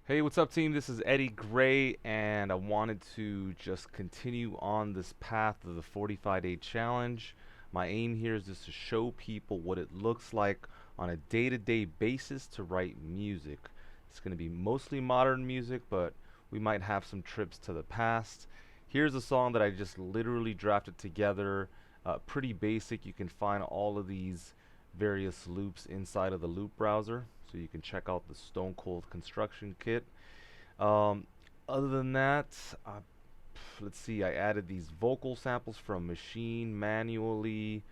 Hey, what's up, team? This is Eddie Gray, and I wanted to just continue on this path of the 45-day challenge. My aim here is just to show people what it looks like on a day-to-day basis to write music. It's going to be mostly modern music, but we might have some trips to the past. Here's a song that I just literally drafted together. Pretty basic. You can find all of these various loops inside of the loop browser, so you can check out the Stone Cold Construction Kit. Um, Other than that, let's see, I added these vocal samples from Machine manually,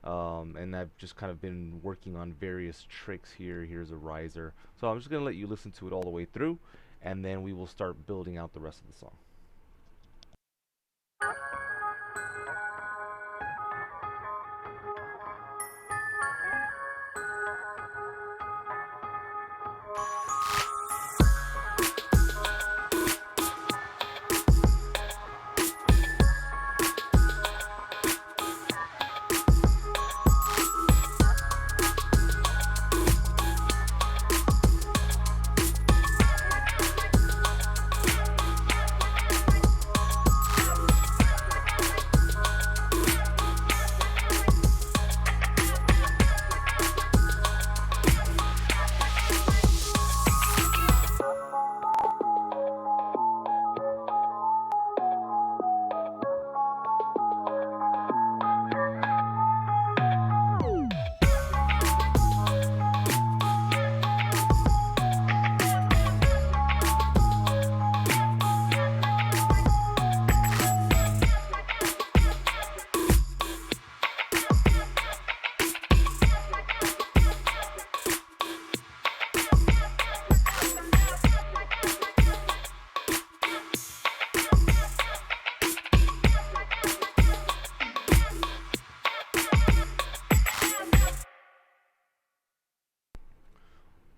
and I've just kind of been working on various tricks here. Here's a riser. So I'm just going to let you listen to it all the way through, and then we will start building out the rest of the song.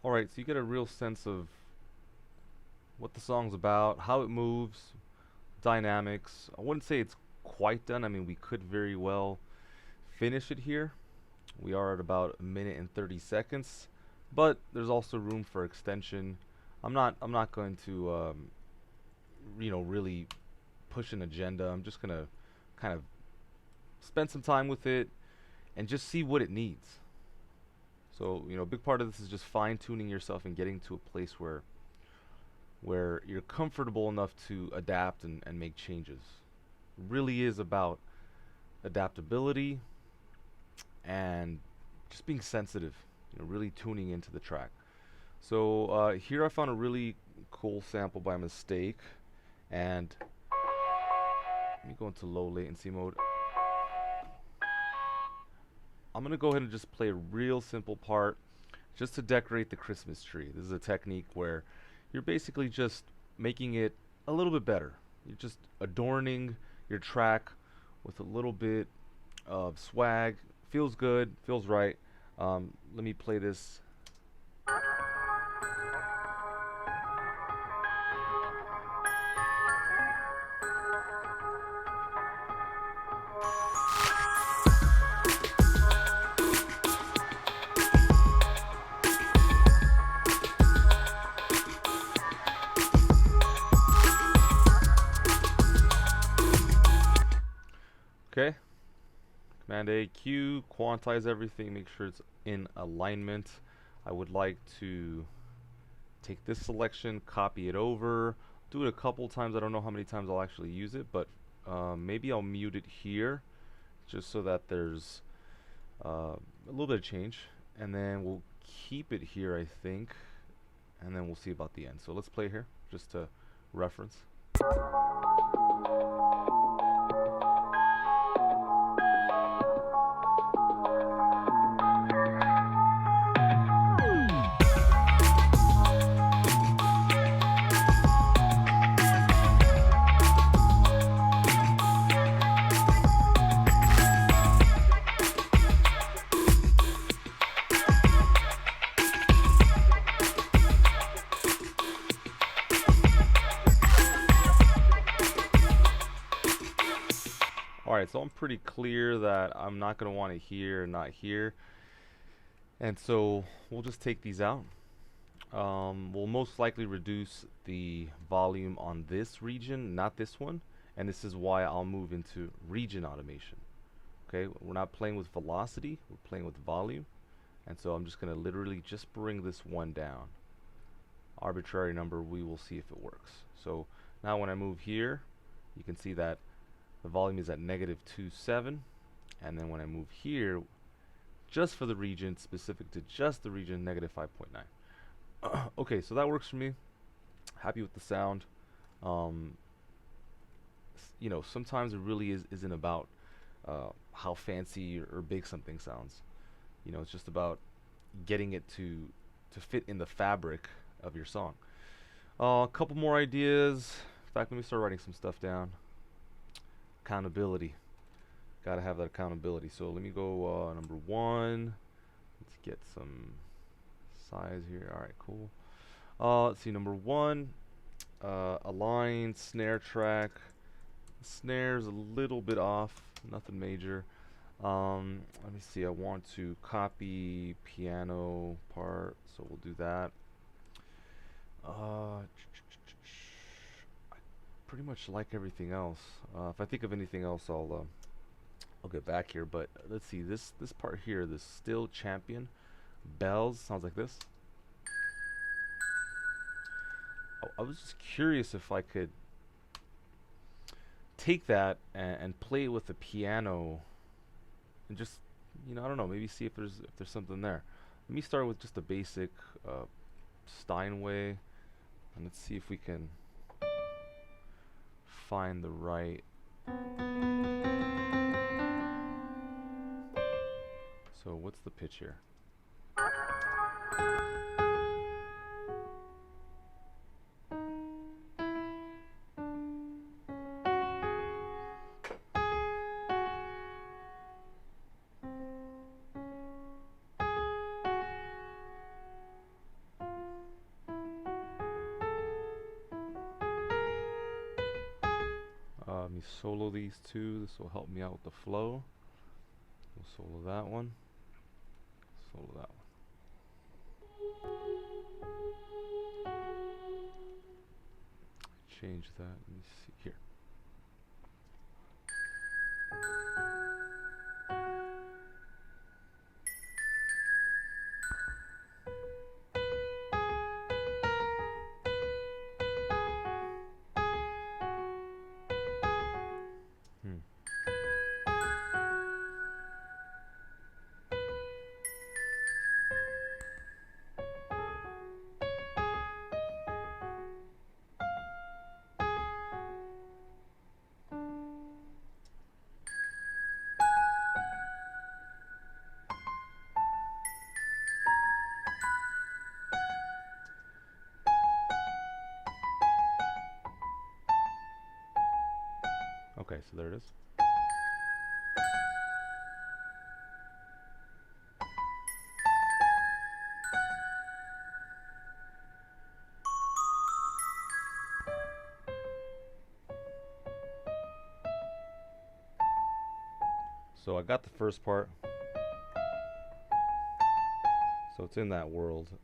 Alright, so you get a real sense of what the song's about, how it moves, dynamics. I wouldn't say it's quite done. I mean, we could very well finish it here. We are at about a minute and 30 seconds, but there's also room for extension. I'm not going to really push an agenda. I'm just going to kind of spend some time with it and just see what it needs. So, a big part of this is just fine-tuning yourself and getting to a place where you're comfortable enough to adapt and make changes. It really is about adaptability and just being sensitive, really tuning into the track. So here I found a really cool sample by mistake, and let me go into low latency mode. I'm gonna go ahead and just play a real simple part just to decorate the Christmas tree. This is a technique where you're basically just making it a little bit better. You're just adorning your track with a little bit of swag. Feels good, feels right. Let me play this. Okay. Command A, Q, quantize everything, make sure it's in alignment. I would like to take this selection, copy it over, do it a couple times. I don't know how many times I'll actually use it, but maybe I'll mute it here just so that there's a little bit of change. And then we'll keep it here, I think, and then we'll see about the end. So let's play here just to reference. Alright, so I'm pretty clear that I'm not going to want it here and not here. And so we'll just take these out. We'll most likely reduce the volume on this region, not this one, and this is why I'll move into region automation. Okay, we're not playing with velocity, we're playing with volume, and so I'm just going to literally just bring this one down. Arbitrary number, we will see if it works. So now when I move here, you can see that the volume is at -2.7, and then when I move here, just for the region, specific to just the region, -5.9. Okay, so that works for me. Happy with the sound. You know, sometimes it really isn't about how fancy or big something sounds. You know, it's just about getting it to fit in the fabric of your song. A couple more ideas. In fact, let me start writing some stuff down. Accountability. Gotta have that accountability. So let me go number 1. Let's get some size here. Alright, cool. Let's see, number 1. Align snare track. The snare's a little bit off. Nothing major. Let me see. I want to copy piano part, so we'll do that. I pretty much like everything else. If I think of anything else, I'll get back here. But let's see. This part here, this still champion bells sounds like this. I was just curious if I could take that and play it with the piano and just, you know, I don't know, maybe see if there's something there. Let me start with just a basic Steinway, and let's see if we can find the right. So what's the pitch here? Let me solo these two. This will help me out with the flow. We'll solo that one. Solo that one. Change that. Let me see here. Okay, so there it is. So I got the first part. So it's in that world. So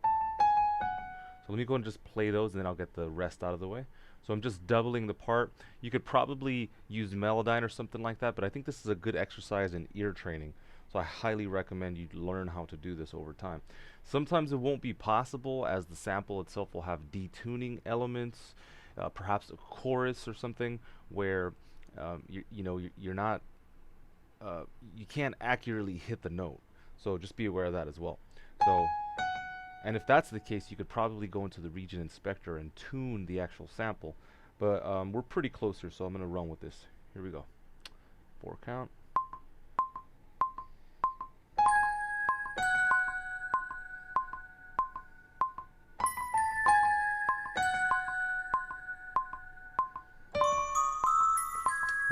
let me go and just play those, and then I'll get the rest out of the way. So I'm just doubling the part. You could probably use Melodyne or something like that, but I think this is a good exercise in ear training. So I highly recommend you learn how to do this over time. Sometimes it won't be possible, as the sample itself will have detuning elements, perhaps a chorus or something, where you're not, you can't accurately hit the note. So just be aware of that as well. So. And if that's the case, you could probably go into the region inspector and tune the actual sample. But we're pretty close here, so I'm going to run with this. Here we go. 4 count.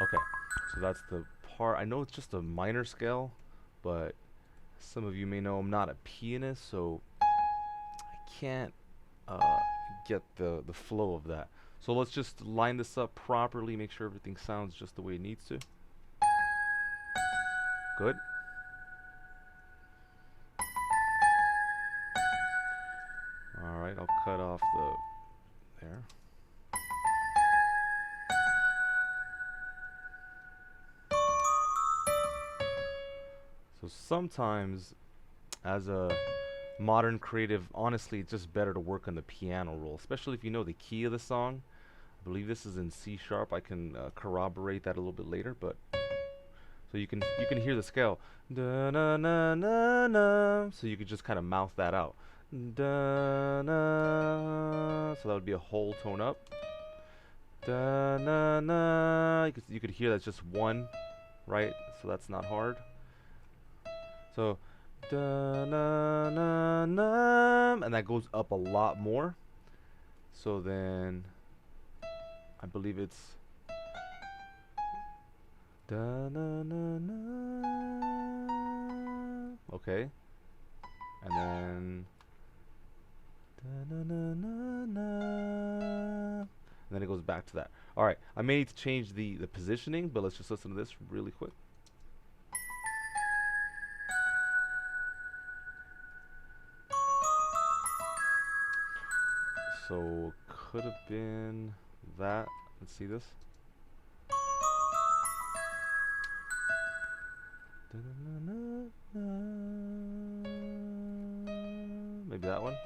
Okay, so that's the part. I know it's just a minor scale, but some of you may know I'm not a pianist, so can't get the flow of that. So let's just line this up properly, make sure everything sounds just the way it needs to. Good. Alright, I'll cut off the there. So sometimes, as a modern creative, honestly, it's just better to work on the piano roll, especially if you know the key of the song. I believe this is in C sharp. I can corroborate that a little bit later, but so you can hear the scale. Da na na na na. So you could just kind of mouth that out. Da na. So that would be a whole tone up. Da na na. You could hear that's just one, right? So that's not hard. So da na na na, and that goes up a lot more. So then I believe it's da na na na. Okay, and then da na na na na, and then it goes back to that. All right, I may need to change the positioning, but let's just listen to this really quick. So could have been that. Let's see this. Maybe that one.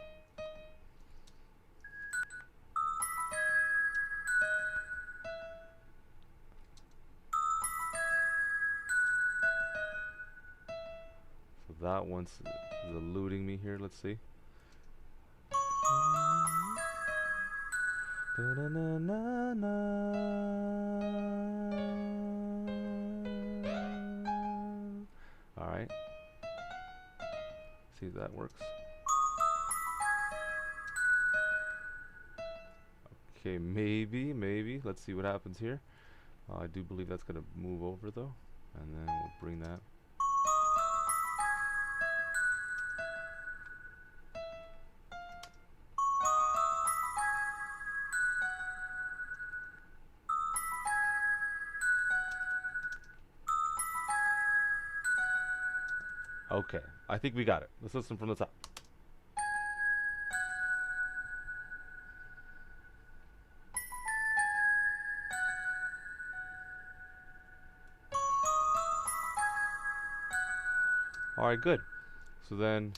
So that one's eluding me here. Let's see. Alright. See if that works. Okay, maybe. Let's see what happens here. I do believe that's going to move over though. And then we'll bring that. Okay, I think we got it. Let's listen from the top. Alright, good. So then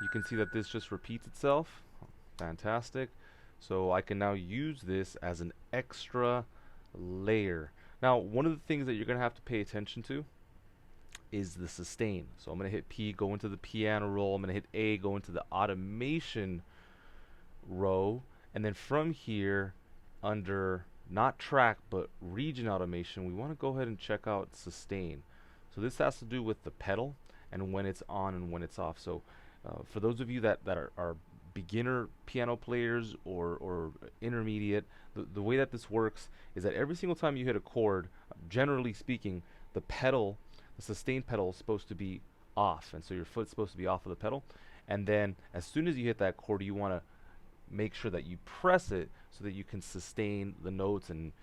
you can see that this just repeats itself. Fantastic. So I can now use this as an extra layer. Now, one of the things that you're going to have to pay attention to is the sustain. So I'm going to hit P, go into the piano roll. I'm going to hit A, go into the automation row. And then from here, under not track, but region automation, we want to go ahead and check out sustain. So this has to do with the pedal and when it's on and when it's off. So for those of you that are beginner piano players or intermediate, the way that this works is that every single time you hit a chord, generally speaking, the pedal, the sustain pedal is supposed to be off, and so your foot's supposed to be off of the pedal. And then as soon as you hit that chord, you want to make sure that you press it so that you can sustain the notes and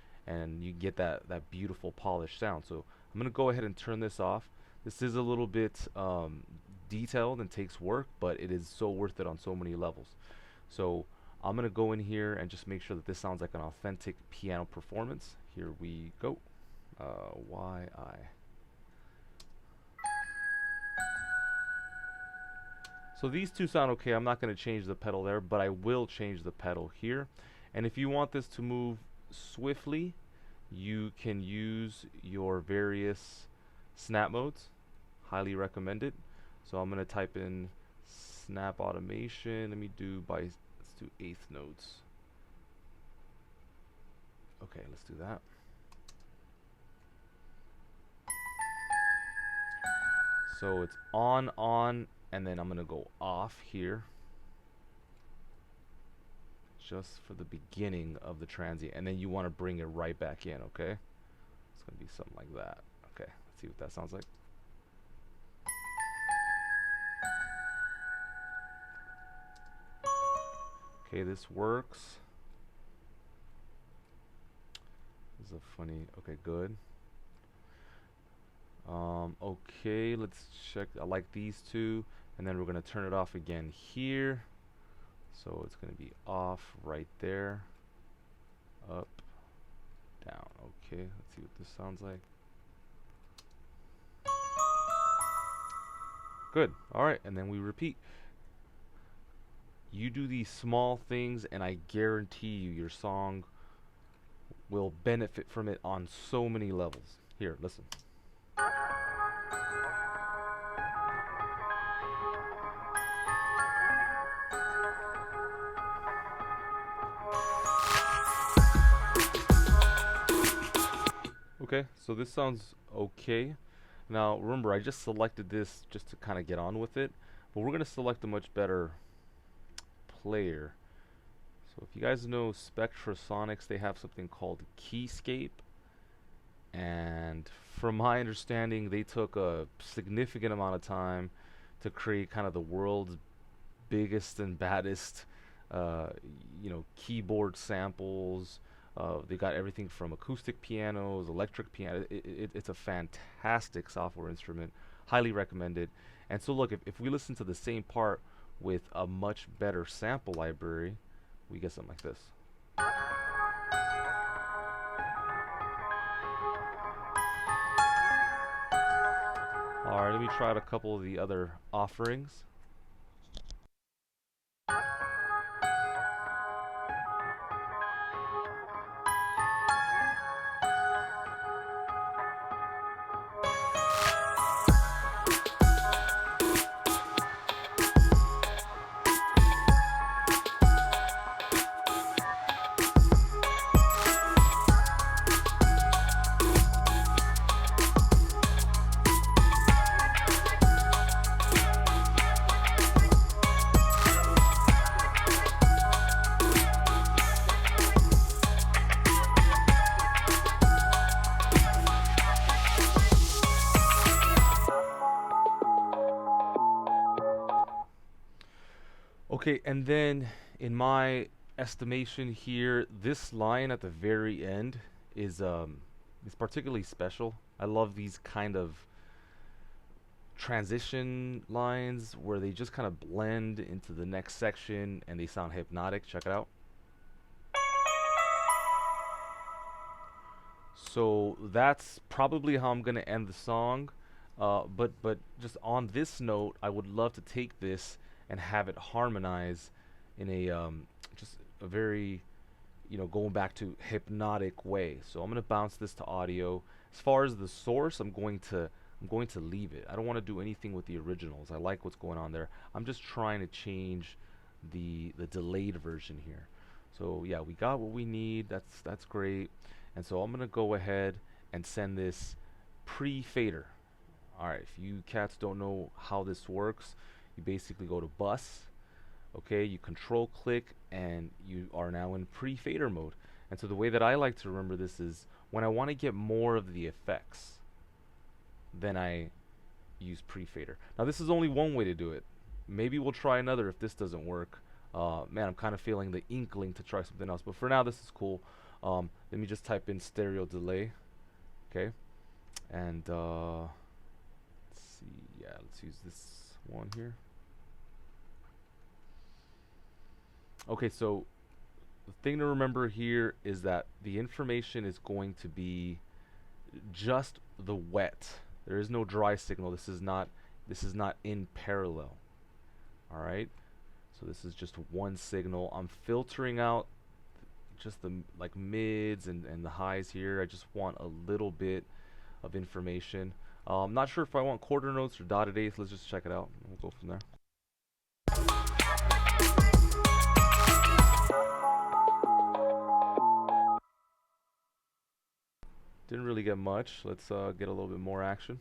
you get that beautiful polished sound. So I'm going to go ahead and turn this off. This is a little bit detailed and takes work, but it is so worth it on so many levels. So I'm going to go in here and just make sure that this sounds like an authentic piano performance. Here we go. YI. So these two sound okay. I'm not going to change the pedal there, but I will change the pedal here. And if you want this to move swiftly, you can use your various snap modes. Highly recommend it. So I'm going to type in snap automation. Let me do let's do eighth notes. Okay, let's do that. So it's on, and then I'm going to go off here just for the beginning of the transient, and then you want to bring it right back in, okay? It's going to be something like that. Okay, let's see what that sounds like. Okay, this works. This is a funny, okay, good. Okay, let's check. I like these two, and then we're going to turn it off again here. So it's going to be off right there, up, down. Okay, let's see what this sounds like. Good. All right, and then we repeat. You do these small things, and I guarantee you your song will benefit from it on so many levels. Here, listen. Okay, so this sounds okay. Now, remember, I just selected this just to kind of get on with it, but we're going to select a much better player. So if you guys know Spectrasonics, they have something called Keyscape, and from my understanding, they took a significant amount of time to create kind of the world's biggest and baddest, uh, keyboard samples. They got everything from acoustic pianos, electric piano. It's a fantastic software instrument. Highly recommended. And so look, if we listen to the same part with a much better sample library, we get something like this. Alright, let me try out a couple of the other offerings. Okay, and then in my estimation here, this line at the very end is particularly special. I love these kind of transition lines where they just kind of blend into the next section and they sound hypnotic. Check it out. So that's probably how I'm gonna end the song. But just on this note, I would love to take this and have it harmonize in a just a very going back to hypnotic way. So I'm gonna bounce this to audio. As far as the source, I'm going to leave it. I don't want to do anything with the originals. I like what's going on there. I'm just trying to change the delayed version here. So yeah, we got what we need. That's great. And so I'm gonna go ahead and send this pre-fader. Alright, if you cats don't know how this works, you basically go to bus, okay, you control click, and you are now in pre-fader mode. And so the way that I like to remember this is when I want to get more of the effects, then I use pre-fader. Now this is only one way to do it. Maybe we'll try another if this doesn't work. Man, I'm kind of feeling the inkling to try something else, but for now this is cool. Let me just type in stereo delay, okay, and let's see, yeah, let's use this one here. Okay, so the thing to remember here is that the information is going to be just the wet. There is no dry signal. This is not in parallel. All right, so this is just one signal. I'm filtering out just the like mids and the highs here. I just want a little bit of information. I'm not sure if I want quarter notes or dotted eighths. Let's just check it out. We'll go from there. Didn't really get much. Let's get a little bit more action.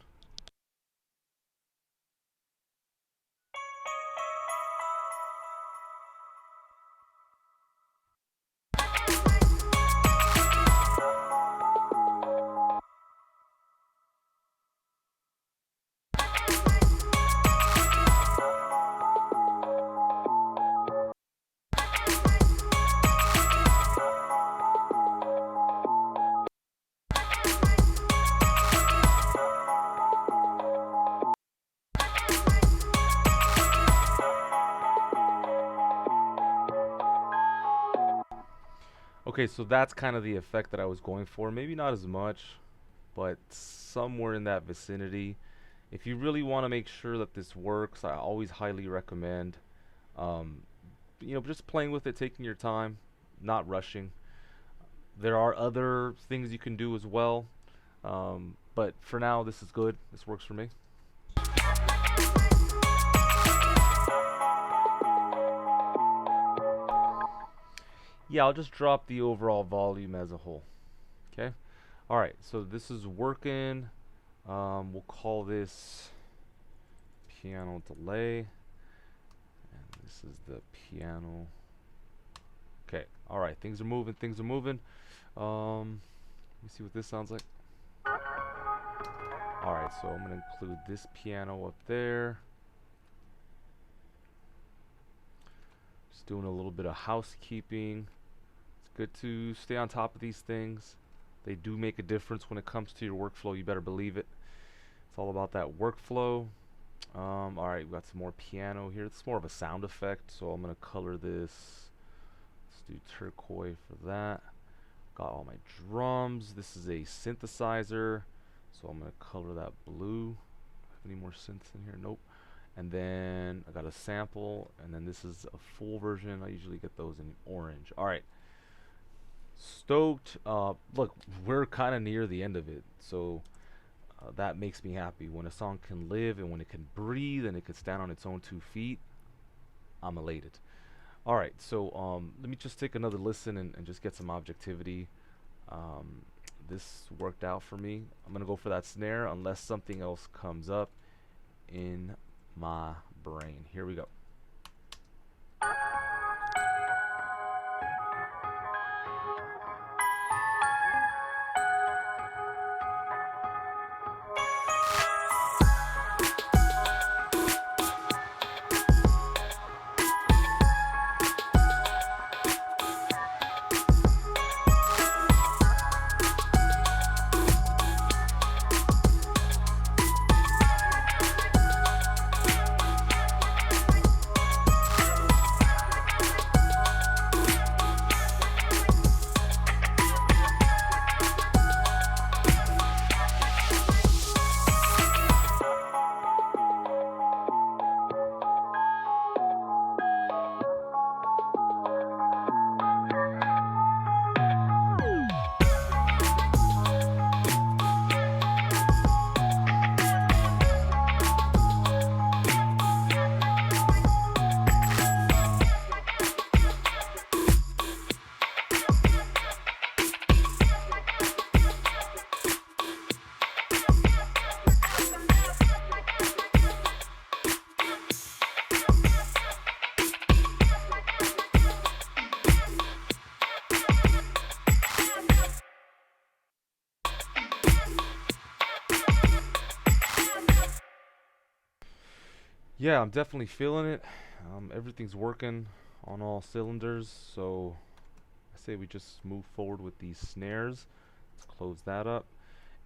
Okay, so that's kind of the effect that I was going for. Maybe not as much, but somewhere in that vicinity. If you really want to make sure that this works, I always highly recommend, um, just playing with it, taking your time, not rushing. There are other things you can do as well, but for now, this is good. This works for me. Yeah, I'll just drop the overall volume as a whole. Okay. All right. So this is working. We'll call this piano delay, and this is the piano. Okay. All right. Things are moving. Things are moving. Let me see what this sounds like. All right. So I'm gonna include this piano up there. Just doing a little bit of housekeeping. It's good to stay on top of these things. They do make a difference when it comes to your workflow. You better believe it. It's all about that workflow. All right, we've got some more piano here. It's more of a sound effect, so I'm gonna color this. Let's do turquoise for that. Got all my drums. This is a synthesizer, so I'm gonna color that blue. Have any more synths in here? Nope. And then I got a sample, and then this is a full version. I usually get those in orange. All right. Stoked. Look, we're kind of near the end of it, so that makes me happy. When a song can live and when it can breathe and it can stand on its own 2 feet, I'm elated. All right, so let me just take another listen and just get some objectivity. This worked out for me. I'm gonna go for that snare unless something else comes up in my brain. Here we go. Yeah, I'm definitely feeling it. Everything's working on all cylinders, so I say we just move forward with these snares. Let's close that up.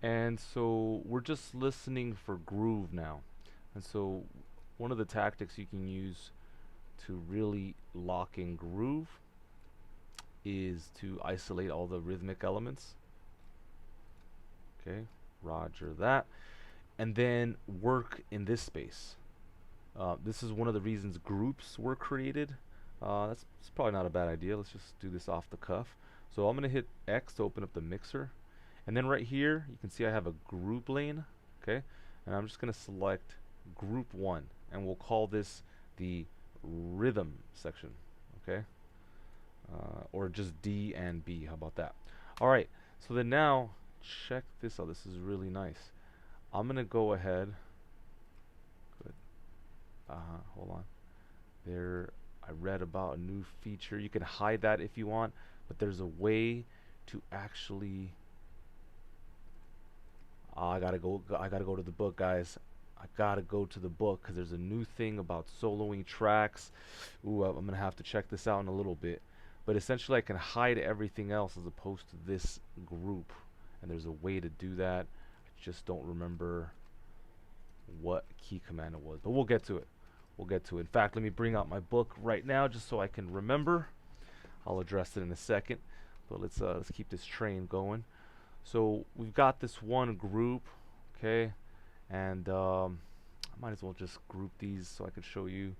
And so we're just listening for groove now. And so one of the tactics you can use to really lock in groove is to isolate all the rhythmic elements. Okay, roger that. And then work in this space. This is one of the reasons groups were created. That's probably not a bad idea. Let's just do this off the cuff. So I'm going to hit X to open up the mixer. And then right here, you can see I have a group lane. Okay, and I'm just going to select group 1. And we'll call this the rhythm section. Okay, or just D and B. How about that? All right, so then now, check this out. This is really nice. I'm going to go ahead. Hold on. There, I read about a new feature. You can hide that if you want, but there's a way to actually. I gotta go. I gotta go to the book, guys. I gotta go to the book because there's a new thing about soloing tracks. Ooh, I'm gonna have to check this out in a little bit. But essentially, I can hide everything else as opposed to this group, and there's a way to do that. I just don't remember what key command it was, but we'll get to it. We'll get to it. In fact, let me bring out my book right now just so I can remember. I'll address it in a second. But let's keep this train going. So we've got this one group, okay, and I might as well just group these so I could show you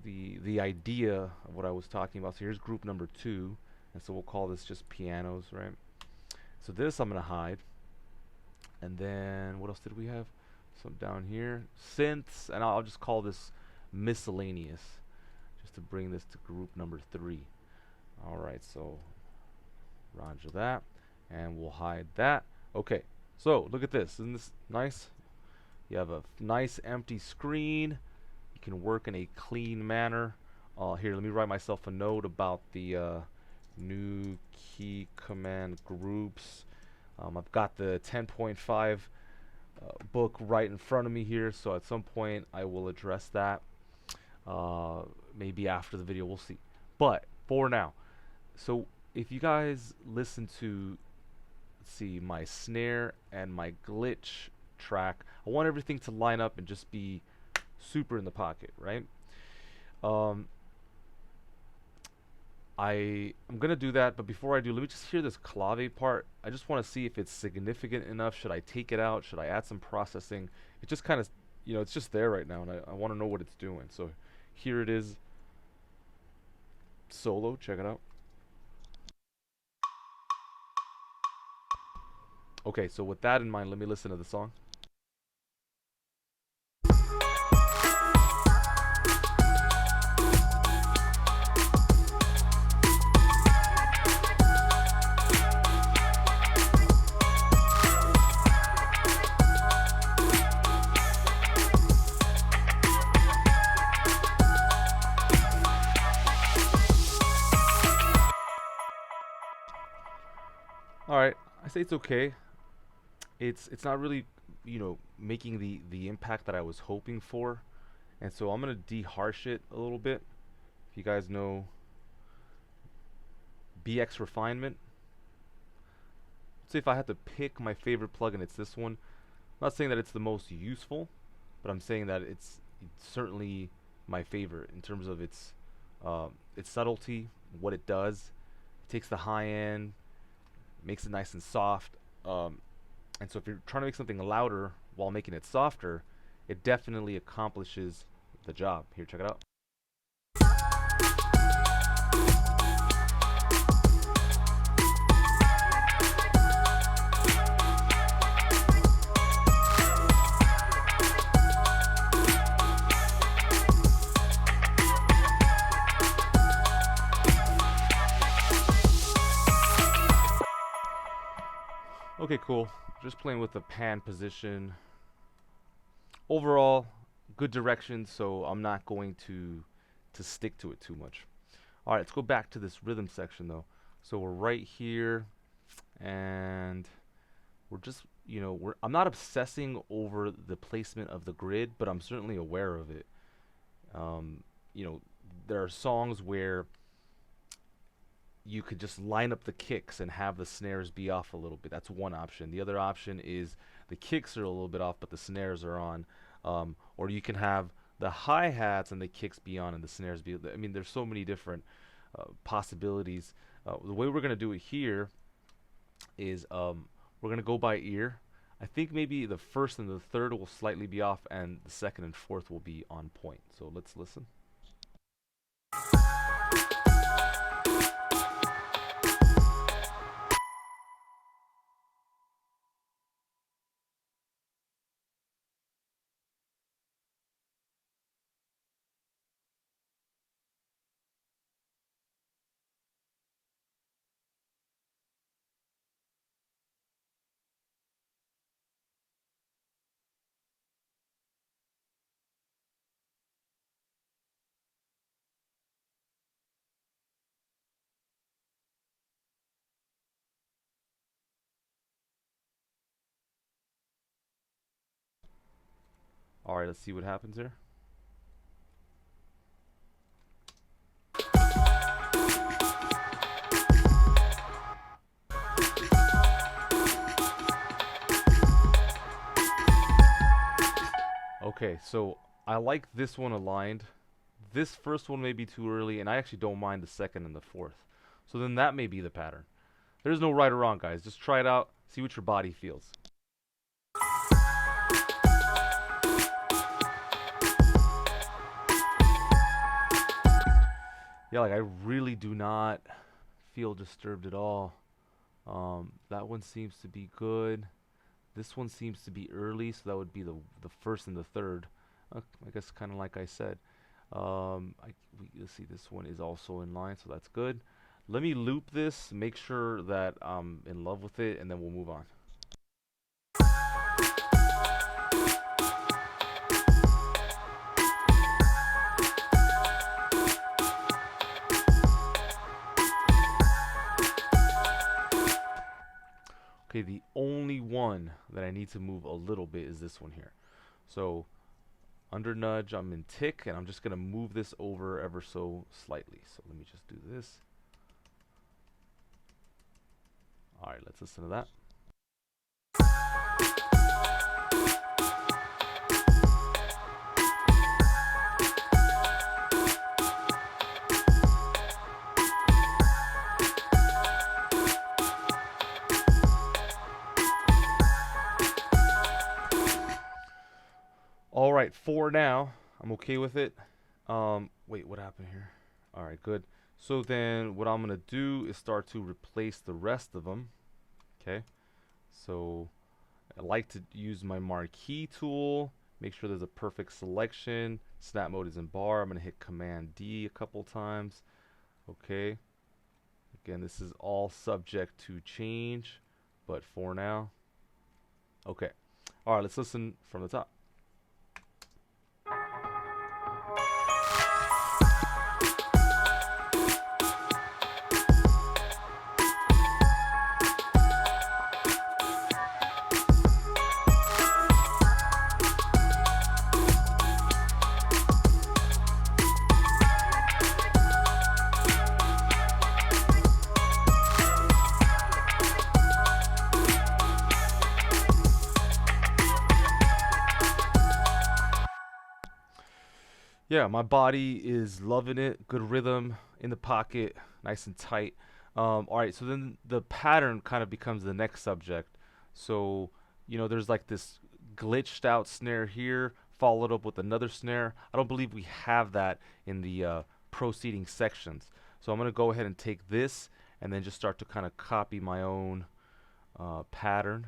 the idea of what I was talking about. So here's group number 2, and so we'll call this just pianos, right? So this I'm gonna hide, and then what else did we have? So down here, synths, and I'll just call this miscellaneous, just to bring this to group number 3. All right, so roger that, and we'll hide that. Okay, so look at this. Isn't this nice? You have a nice empty screen. You can work in a clean manner. Here, let me write myself a note about the new key command groups. I've got the 10.5 book right in front of me here, so at some point I will address that. Maybe after the video, we'll see. But for now, so if you guys listen to, let's see, my snare and my glitch track, I want everything to line up and just be super in the pocket, right? I'm gonna do that, but before I do, let me just hear this clave part. I just want to see if it's significant enough. Should I take it out? Should I add some processing? It just kind of, it's just there right now, and I want to know what it's doing. So here it is, solo. Check it out. Okay, so with that in mind, let me listen to the song. Alright, I say it's okay. It's not really, making the impact that I was hoping for. And so I'm gonna de-harsh it a little bit. If you guys know BX Refinement. Let's say if I had to pick my favorite plugin, it's this one. I'm not saying that it's the most useful, but I'm saying that it's certainly my favorite in terms of its subtlety, what it does. It takes the high end, makes it nice and soft. And so if you're trying to make something louder while making it softer, it definitely accomplishes the job. Here, check it out. Okay, cool. Just playing with the pan position. Overall, good direction, so I'm not going to stick to it too much. All right, let's go back to this rhythm section though. So we're right here, and we're just, I'm not obsessing over the placement of the grid, but I'm certainly aware of it. There are songs where you could just line up the kicks and have the snares be off a little bit. That's one option. The other option is the kicks are a little bit off, but the snares are on. Or you can have the hi-hats and the kicks be on and the snares be. I mean, there's so many different possibilities. The way we're going to do it here is we're going to go by ear. I think maybe the first and the third will slightly be off, and the second and fourth will be on point. So let's listen. All right, let's see what happens here. Okay, so I like this one aligned. This first one may be too early, and I actually don't mind the second and the fourth. So then that may be the pattern. There's no right or wrong, guys. Just try it out, see what your body feels. Yeah, like I really do not feel disturbed at all. That one seems to be good. This one seems to be early, so that would be the first and the third. I guess kind of like I said. Let's see, this one is also in line, so that's good. Let me loop this, make sure that I'm in love with it, and then we'll move on. Okay, the only one that I need to move a little bit is this one here. So under nudge, I'm in tick, and I'm just going to move this over ever so slightly. So let me just do this. All right, let's listen to that. All right, 4 now. I'm okay with it. Wait, what happened here? All right, good. So then what I'm going to do is start to replace the rest of them. Okay. So I like to use my marquee tool, make sure there's a perfect selection. Snap mode is in bar. I'm going to hit Command D a couple times. Okay. Again, this is all subject to change, but for now. Okay. All right, let's listen from the top. Yeah, my body is loving it. Good rhythm in the pocket, nice and tight. All right, so then the pattern kind of becomes the next subject. So, there's like this glitched out snare here, followed up with another snare. I don't believe we have that in the proceeding sections. So I'm going to go ahead and take this and then just start to kind of copy my own pattern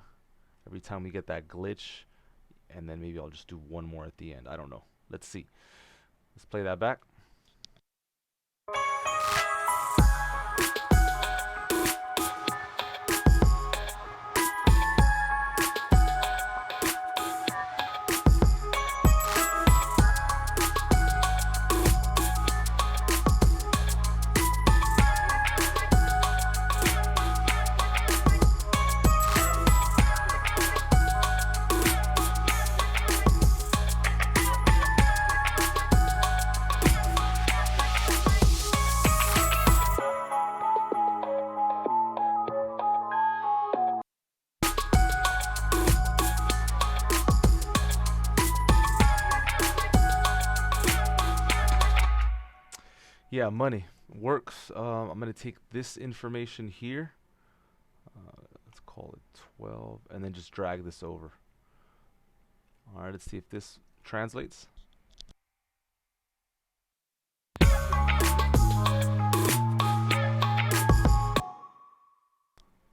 every time we get that glitch. And then maybe I'll just do one more at the end. I don't know. Let's see. Let's play that back. Yeah, money works. I'm going to take this information here. Let's call it 12, and then just drag this over. All right, let's see if this translates.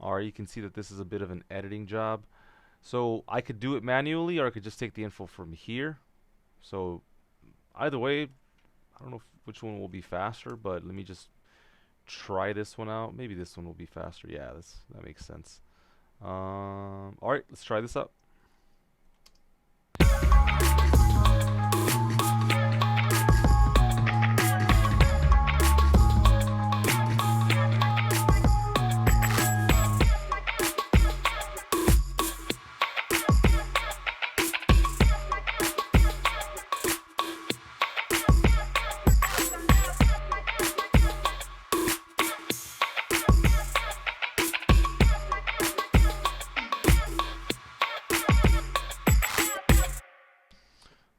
All right, you can see that this is a bit of an editing job. So I could do it manually, or I could just take the info from here. So either way, I don't know which one will be faster, but let me just try this one out. Maybe this one will be faster. Yeah, that makes sense. All right, let's try this out.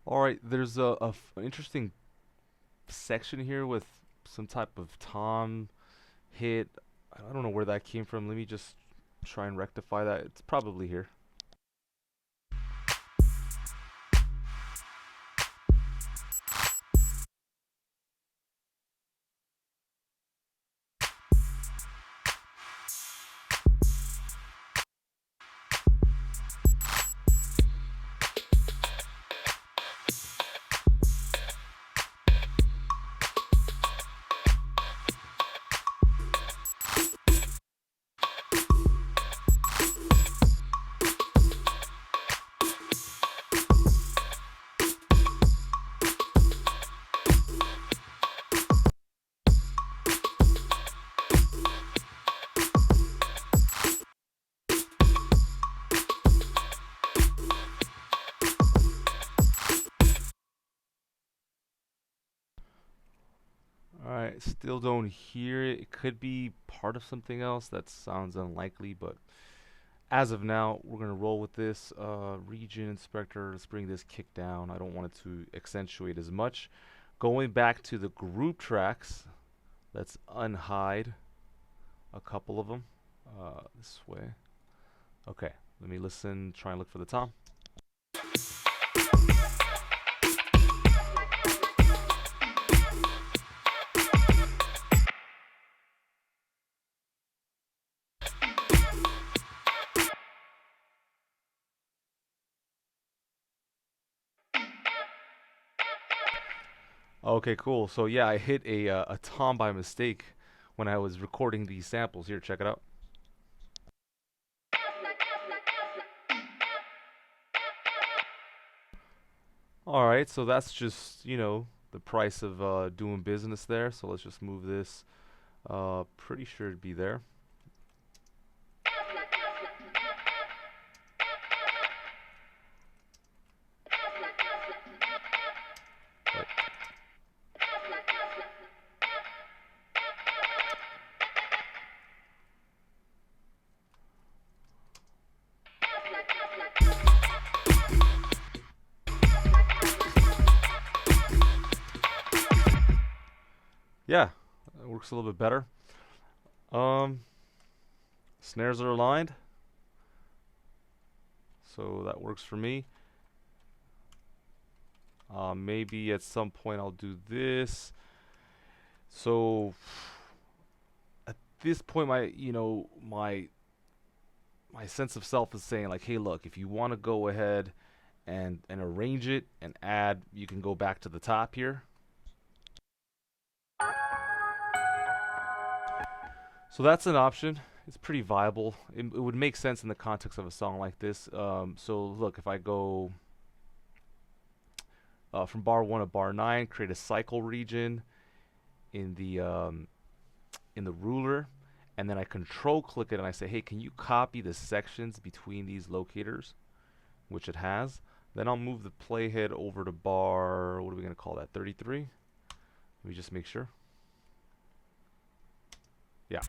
All right, there's an interesting section here with some type of tom hit. I don't know where that came from. Let me just try and rectify that. It's probably here. Alright, still don't hear it. It could be part of something else. That sounds unlikely, but as of now, we're going to roll with this. Region inspector, let's bring this kick down. I don't want it to accentuate as much. Going back to the group tracks, let's unhide a couple of them this way. Okay, let me listen, try and look for the tom. Okay, cool. So yeah, I hit a tom by mistake when I was recording these samples. Here, check it out. Alright, so that's just, the price of doing business there. So let's just move this. Pretty sure it'd be there. But yeah, it works a little bit better. Snares are aligned, so that works for me. Maybe at some point I'll do this. So at this point, my sense of self is saying like, hey, look, if you want to go ahead and arrange it and add, you can go back to the top here. So that's an option. It's pretty viable. It would make sense in the context of a song like this. So look, if I go from bar 1 to bar 9, create a cycle region in the ruler, and then I control click it and I say, hey, can you copy the sections between these locators, which it has. Then I'll move the playhead over to bar, what are we going to call that, 33? Let me just make sure. Yeah.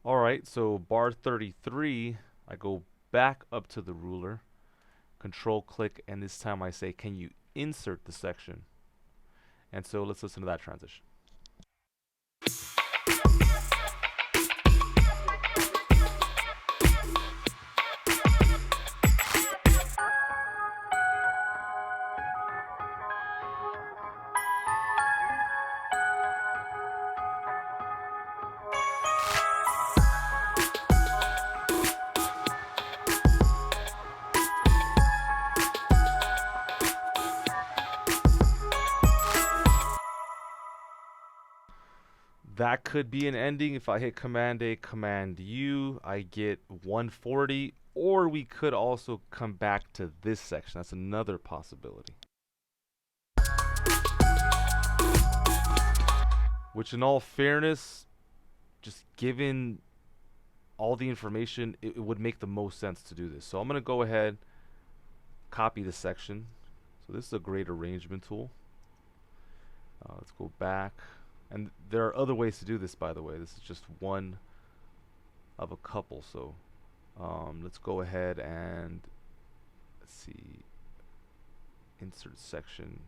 Alright, so bar 33, I go back up to the ruler, control click, and this time I say, can you insert the section? And so let's listen to that transition. That could be an ending. If I hit Command A, Command U, I get 140. Or we could also come back to this section. That's another possibility. Which, in all fairness, just given all the information, it would make the most sense to do this. So I'm going to go ahead, copy this section. So this is a great arrangement tool. Let's go back. And there are other ways to do this, by the way. This is just one of a couple. So let's go ahead and, let's see, insert section.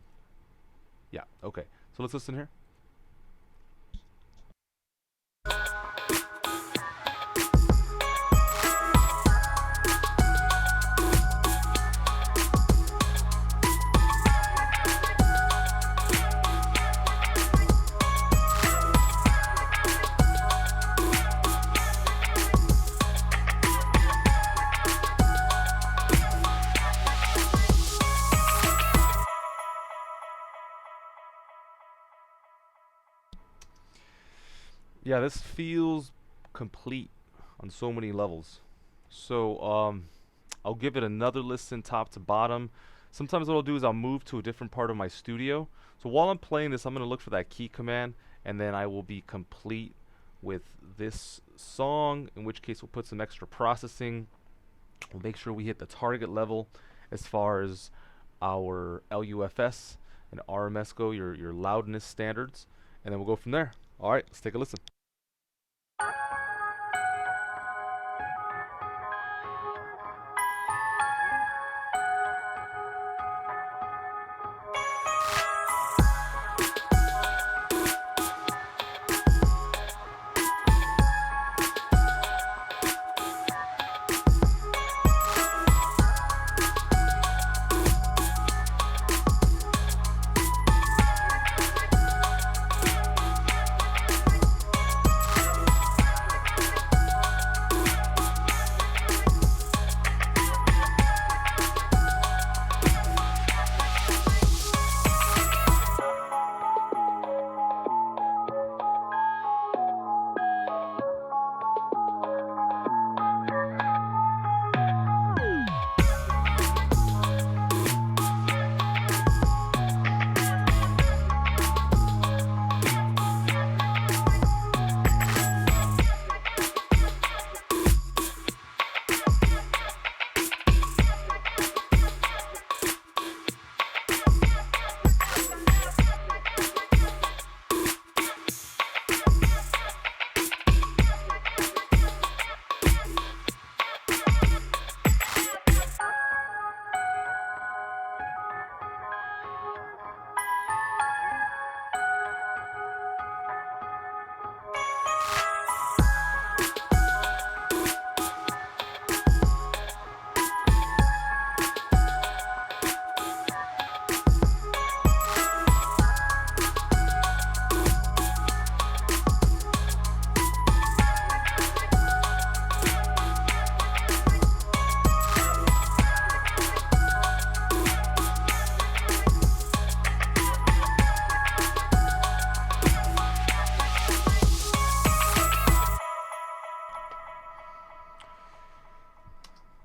Yeah, okay. So let's listen here. Yeah, this feels complete on so many levels. So I'll give it another listen top to bottom. Sometimes what I'll do is I'll move to a different part of my studio. So while I'm playing this, I'm going to look for that key command, and then I will be complete with this song, in which case we'll put some extra processing. We'll make sure we hit the target level as far as our LUFS and RMS go, your loudness standards, and then we'll go from there. All right, let's take a listen.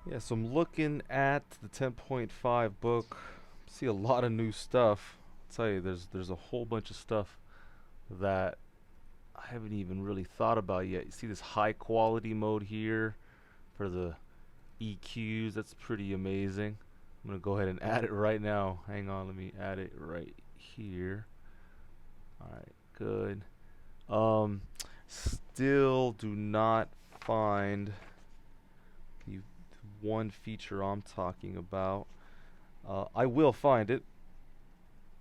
Yeah, so I'm looking at the 10.5 book. See a lot of new stuff. I'll tell you, there's a whole bunch of stuff that I haven't even really thought about yet. You see this high quality mode here for the EQs. That's pretty amazing. I'm gonna go ahead and add it right now. Hang on, let me add it right here. All right, good. Still do not find the one feature I'm talking about. I will find it.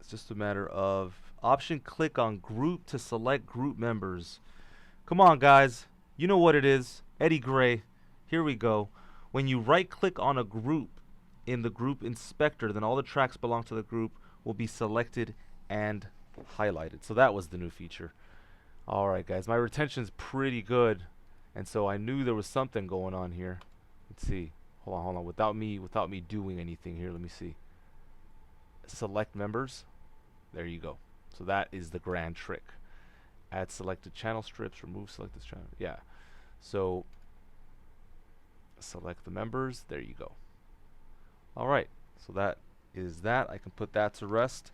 It's just a matter of option click on group to select group members. Come on, guys. You know what it is. Eddie Gray. Here we go. When you right click on a group in the group inspector, then all the tracks belong to the group will be selected and highlighted. So that was the new feature. All right, guys. My retention's pretty good, and so I knew there was something going on here. Let's see. Hold on. Without me doing anything here, let me see. Select members. There you go. So that is the grand trick. Add selected channel strips, remove selected channel. Yeah. So select the members. There you go. All right. So that is that. I can put that to rest.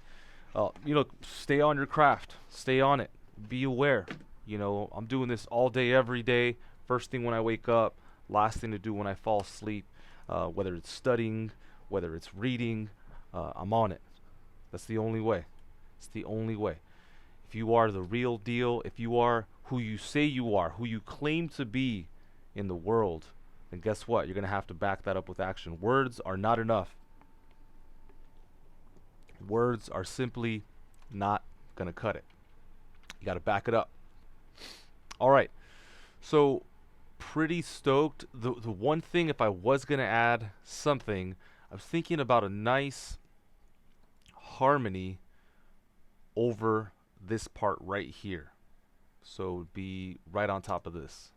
Stay on your craft. Stay on it. Be aware. I'm doing this all day, every day. First thing when I wake up. Last thing to do when I fall asleep. Whether it's studying, whether it's reading, I'm on it. That's the only way. It's the only way. If you are the real deal, if you are who you say you are, who you claim to be in the world, then guess what? You're going to have to back that up with action. Words are not enough. Words are simply not going to cut it. You got to back it up. All right. So pretty stoked. The one thing, if I was going to add something, I was thinking about a nice harmony over this part right here. So it would be right on top of this.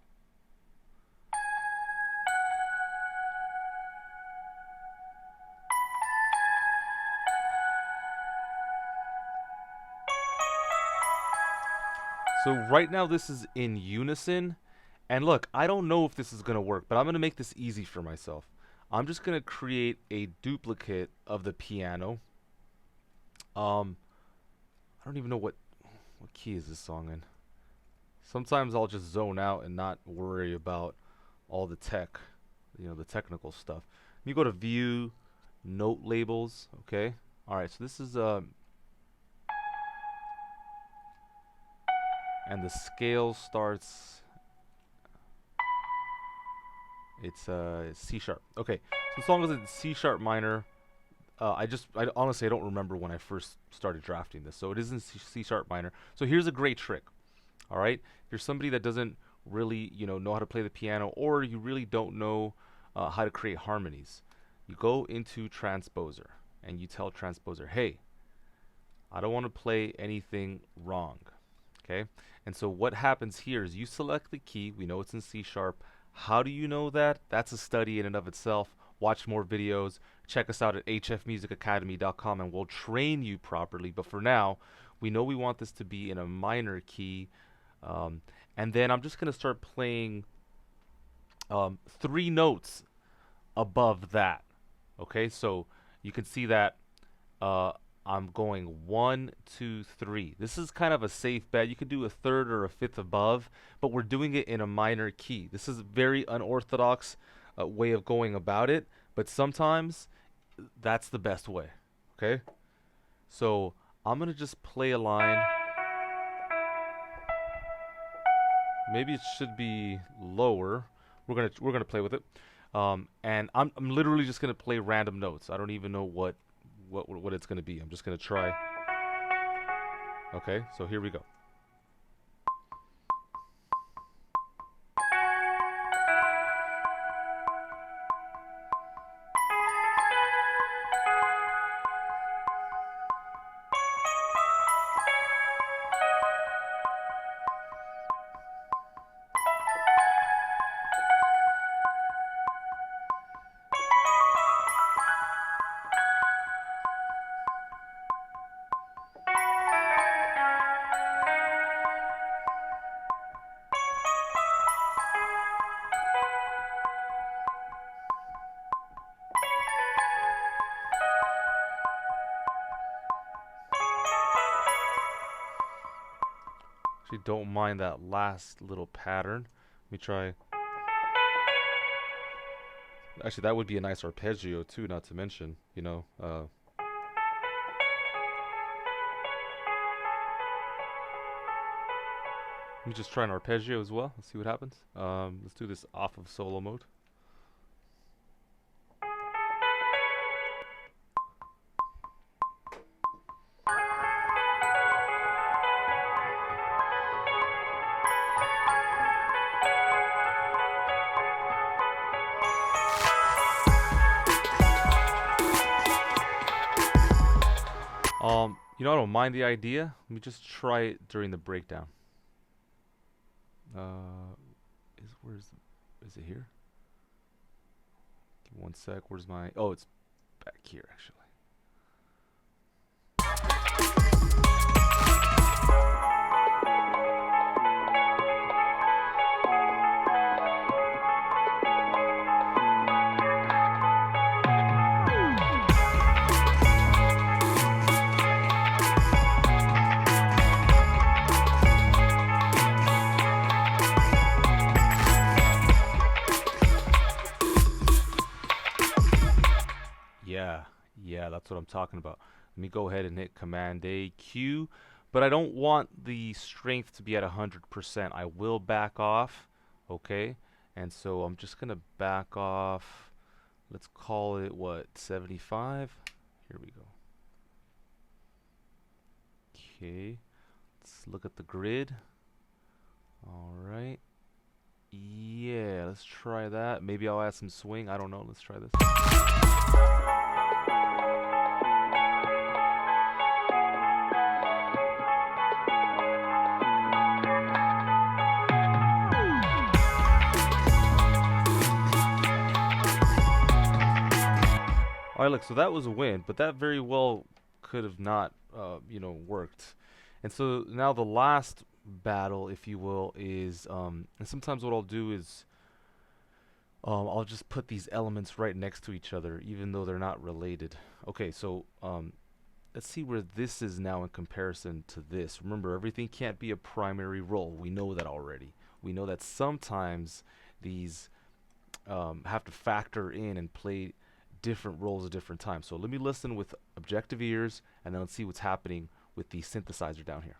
So right now this is in unison. And look, I don't know if this is going to work, but I'm going to make this easy for myself. I'm just going to create a duplicate of the piano. I don't even know what key is this song in. Sometimes I'll just zone out and not worry about all the tech, the technical stuff. You go to view, note labels, okay? All right, so this is and the scale starts, it's C sharp. Okay, so as long as it's C sharp minor, I honestly I don't remember when I first started drafting this, so it is in C sharp minor. So here's a great trick. All right, if you're somebody that doesn't really know how to play the piano, or you really don't know how to create harmonies, you go into transposer and you tell transposer, hey, I don't want to play anything wrong. Okay, and so what happens here is you select the key. We know it's in C sharp. How do you know that? That's a study in and of itself. Watch more videos. Check us out at hfmusicacademy.com and we'll train you properly. But for now, we know we want this to be in a minor key. And then I'm just going to start playing 3 notes above that. Okay, so you can see that I'm going 1, 2, 3. This is kind of a safe bet. You could do a third or a fifth above, but we're doing it in a minor key. This is a very unorthodox way of going about it, but sometimes that's the best way. Okay, so I'm gonna just play a line. Maybe it should be lower. We're gonna play with it, and I'm literally just gonna play random notes. I don't even know what it's gonna be. I'm just gonna try. Okay, so here we go. Actually, don't mind that last little pattern. Let me try. Actually, that would be a nice arpeggio too, not to mention, Let me just try an arpeggio as well. Let's see what happens. Let's do this off of solo mode. I don't mind the idea. Let me just try it during the breakdown. Is it here? Give me one sec. Where's my? Oh, it's back here actually. Yeah, that's what I'm talking about. Let me go ahead and hit Command A, Q, but I don't want the strength to be at 100%. I will back off, okay? And so I'm just gonna back off. Let's call it what, 75? Here we go. Okay, let's look at the grid. All right. Yeah, let's try that. Maybe I'll add some swing. I don't know. Let's try this. Alright, look, so that was a win, but that very well could have not, worked. And so now the last battle, if you will, is and sometimes what I'll do is I'll just put these elements right next to each other, even though they're not related. Okay, so let's see where this is now in comparison to this. Remember, everything can't be a primary role. We know that already. We know that sometimes these have to factor in and play different roles at different times. So let me listen with objective ears, and then let's see what's happening with the synthesizer down here.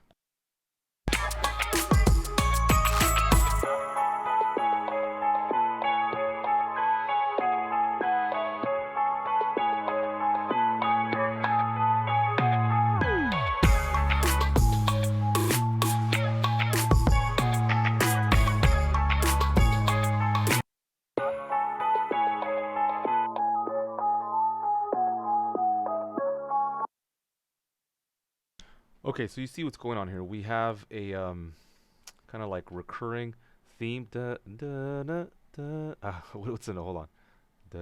Okay, so you see what's going on here. We have a kind of like recurring theme. Da, da, da, da. What's in it? Hold on. Da,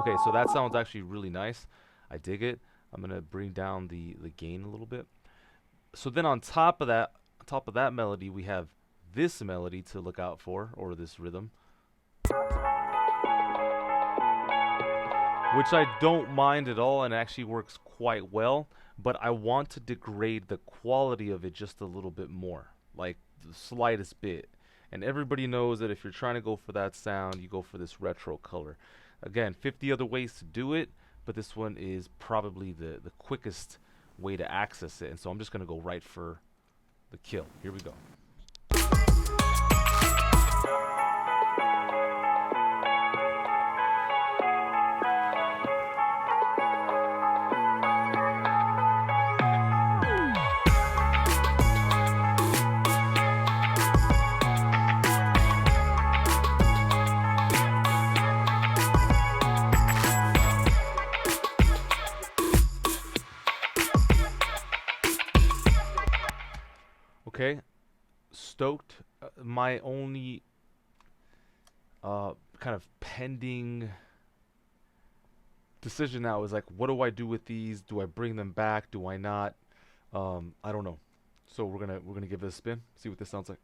okay, so that sounds actually really nice. I dig it. I'm gonna bring down the gain a little bit. So then on top of that melody, we have this melody to look out for, or this rhythm, which I don't mind at all and actually works quite well, but I want to degrade the quality of it just a little bit more, like the slightest bit. And everybody knows that if you're trying to go for that sound, you go for this retro color. Again, 50 other ways to do it, but this one is probably the quickest way to access it. And so I'm just going to go right for the kill. Here we go. Okay, stoked. My only kind of pending decision now is like, what do I do with these? Do I bring them back? Do I not? I don't know. So we're gonna give it a spin. See what this sounds like.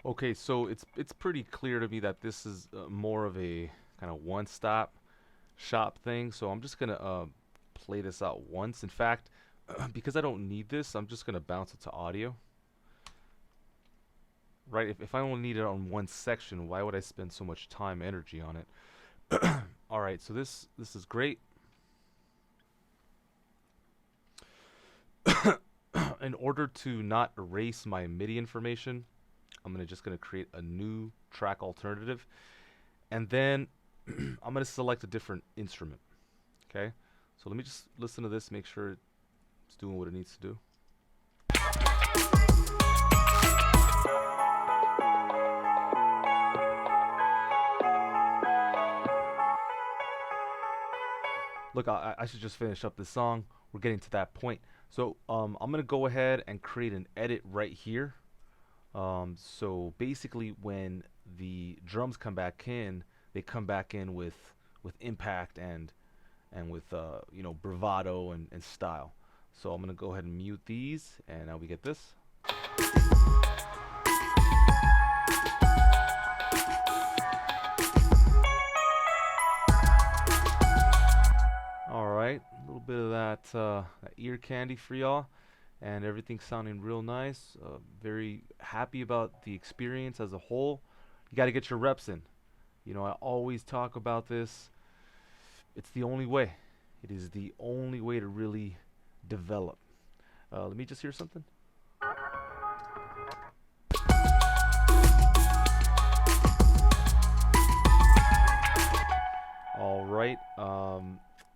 Okay, so it's pretty clear to me that this is more of a kind of one-stop shop thing. So I'm just gonna play this out once. In fact, because I don't need this, I'm just gonna bounce it to audio. Right? If I only need it on one section, why would I spend so much time, energy on it? All right, so this is great. In order to not erase my MIDI information, I'm just gonna create a new track alternative, and then I'm gonna select a different instrument. Okay, so let me just listen to this, make sure it's doing what it needs to do. Look, I should just finish up this song. We're getting to that point. So I'm gonna go ahead and create an edit right here. So basically, when the drums come back in, they come back in with impact and with bravado and style. So I'm gonna go ahead and mute these, and now we get this. All right, a little bit of that ear candy for y'all, and everything sounding real nice. Very happy about the experience as a whole. You got to get your reps in. I always talk about this. It's the only way. It is the only way to really develop. Let me just hear something. All right.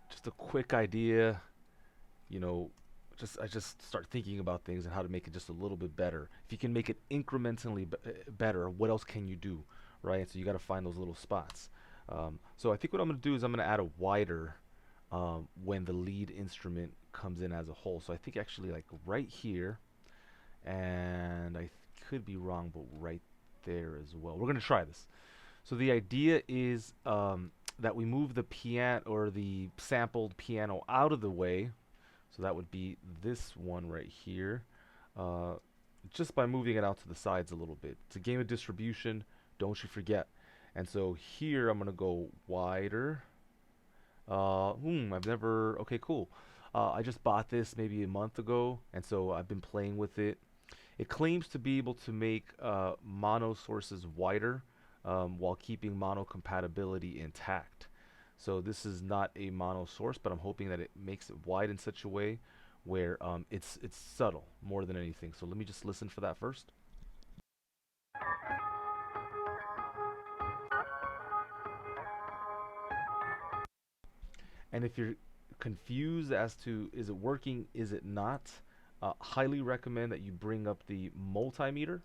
Just a quick idea. You know, I just start thinking about things and how to make it just a little bit better. If you can make it incrementally better, what else can you do, right? So you got to find those little spots. So I think what I'm going to do is I'm going to add a wider when the lead instrument comes in as a whole. So I think actually like right here, and I could be wrong, but right there as well. We're going to try this. So the idea is that we move the piano or the sampled piano out of the way. So that would be this one right here. Uh, just by moving it out to the sides a little bit. It's a game of distribution, don't you forget. And so here I'm gonna go wider. I've never, okay, cool. I just bought this maybe a month ago, and so I've been playing with it. It claims to be able to make mono sources wider while keeping mono compatibility intact. So this is not a mono source, but I'm hoping that it makes it wide in such a way where it's subtle more than anything. So let me just listen for that first. And if you're confused as to is it working, is it not, highly recommend that you bring up the multimeter.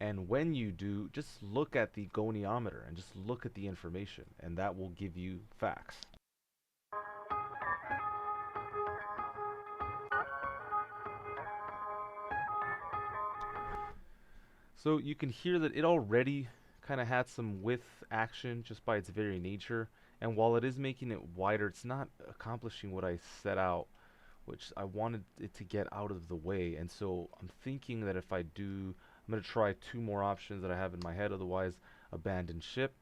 And when you do, just look at the goniometer and just look at the information, and that will give you facts. So you can hear that it already kind of had some width action just by its very nature. And while it is making it wider, it's not accomplishing what I set out, which I wanted it to get out of the way. And so I'm thinking that if I do, I'm going to try two more options that I have in my head, otherwise abandon ship.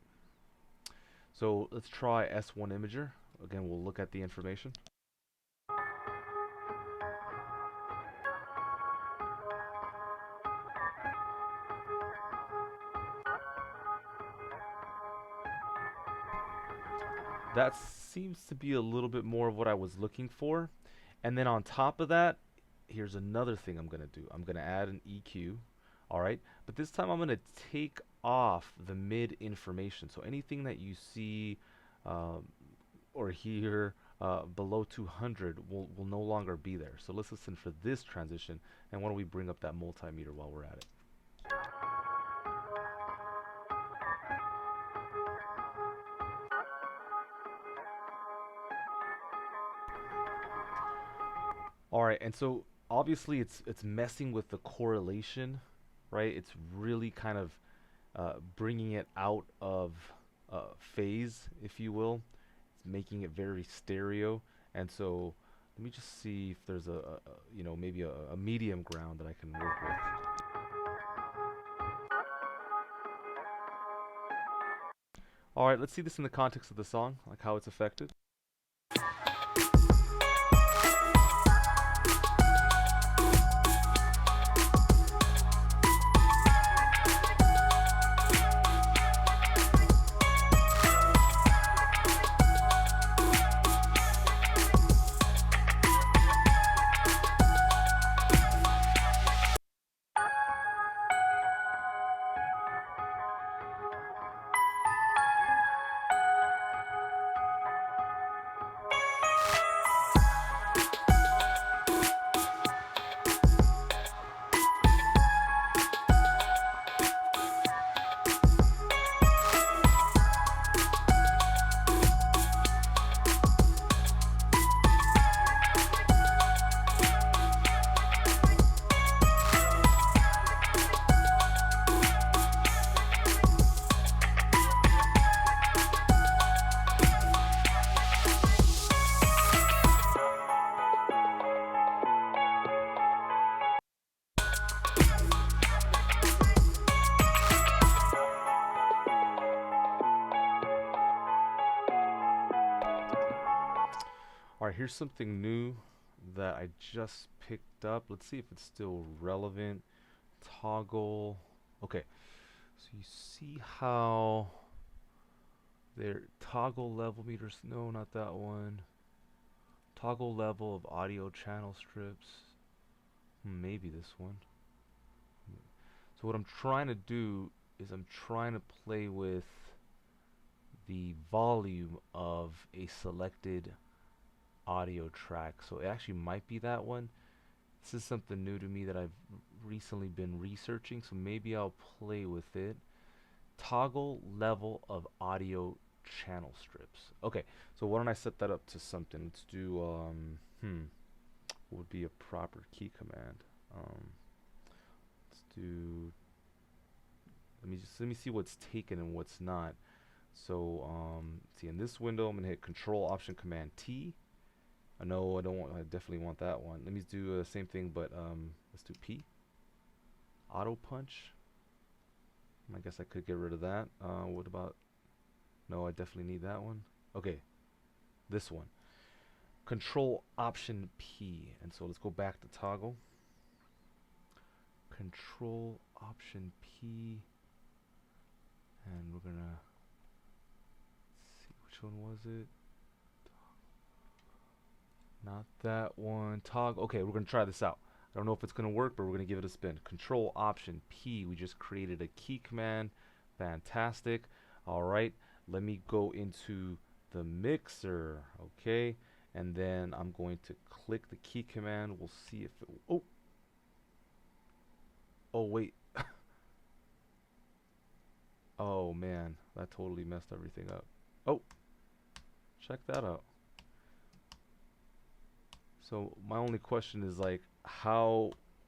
So let's try S1 Imager. Again, we'll look at the information. That seems to be a little bit more of what I was looking for. And then on top of that, here's another thing I'm going to do. I'm going to add an EQ. All right. But this time I'm going to take off the mid information. So anything that you see um, or hear below 200 will no longer be there. So let's listen for this transition. And why don't we bring up that multimeter while we're at it. All right, and so obviously it's messing with the correlation, right? It's really kind of bringing it out of phase, if you will. It's making it very stereo, and so let me just see if there's maybe a medium ground that I can work with. All right, let's see this in the context of the song, like how it's affected. All right, here's something new that I just picked up. Let's see if it's still relevant. Toggle. Okay, so you see how There, toggle level meters. No, not that one. Toggle level of audio channel strips. Maybe this one. So what I'm trying to do is I'm trying to play with the volume of a selected audio track. So it actually might be that one. This is something new to me that I've recently been researching, so maybe I'll play with it. Toggle level of audio channel strips. Okay, so why don't I set that up to something? Let's do what would be a proper key command? Let's do. Let me see what's taken and what's not. So see, in this window, I'm gonna hit Control Option Command T. No, I don't want. I definitely want that one. Let me do the same thing, but let's do P. Auto punch. I guess I could get rid of that. What about? No, I definitely need that one. Okay, this one. Control Option P, and so let's go back to toggle. Control Option P, and we're gonna see which one was it. Not that one. Toggle. Okay, we're gonna try this out. I don't know if it's gonna work, but we're gonna give it a spin. Control Option P. We just created a key command. Fantastic. All right. Let me go into the mixer. Okay, and then I'm going to click the key command. We'll see if it. Oh. Oh wait. Oh man, that totally messed everything up. Oh. Check that out. So my only question is like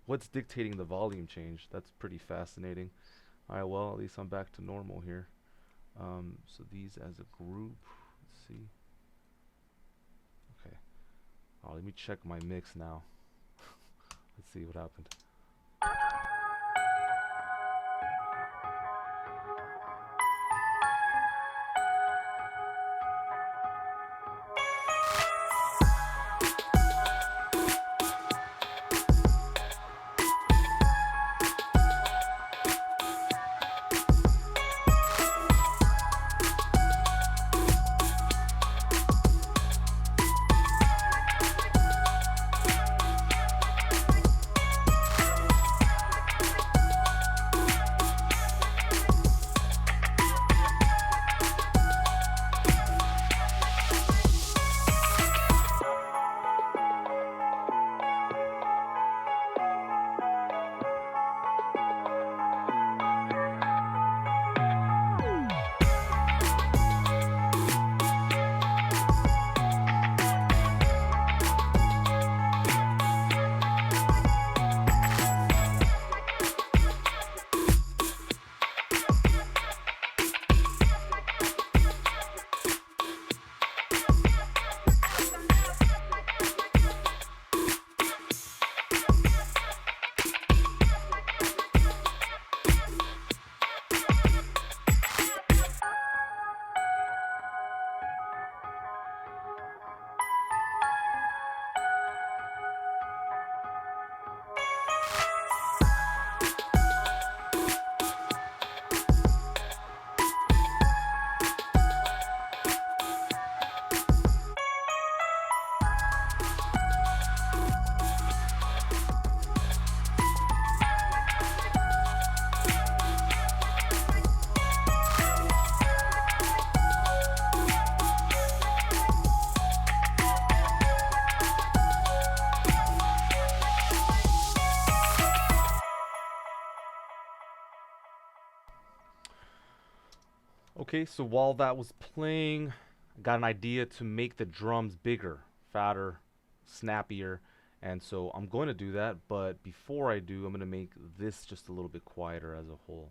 what's dictating the volume change? That's pretty fascinating. Alright, well at least I'm back to normal here. So these as a group, let's see. Okay. Oh, let me check my mix now. Let's see what happened. Okay, so while that was playing, I got an idea to make the drums bigger, fatter, snappier, and so I'm going to do that, but before I do, I'm going to make this just a little bit quieter as a whole.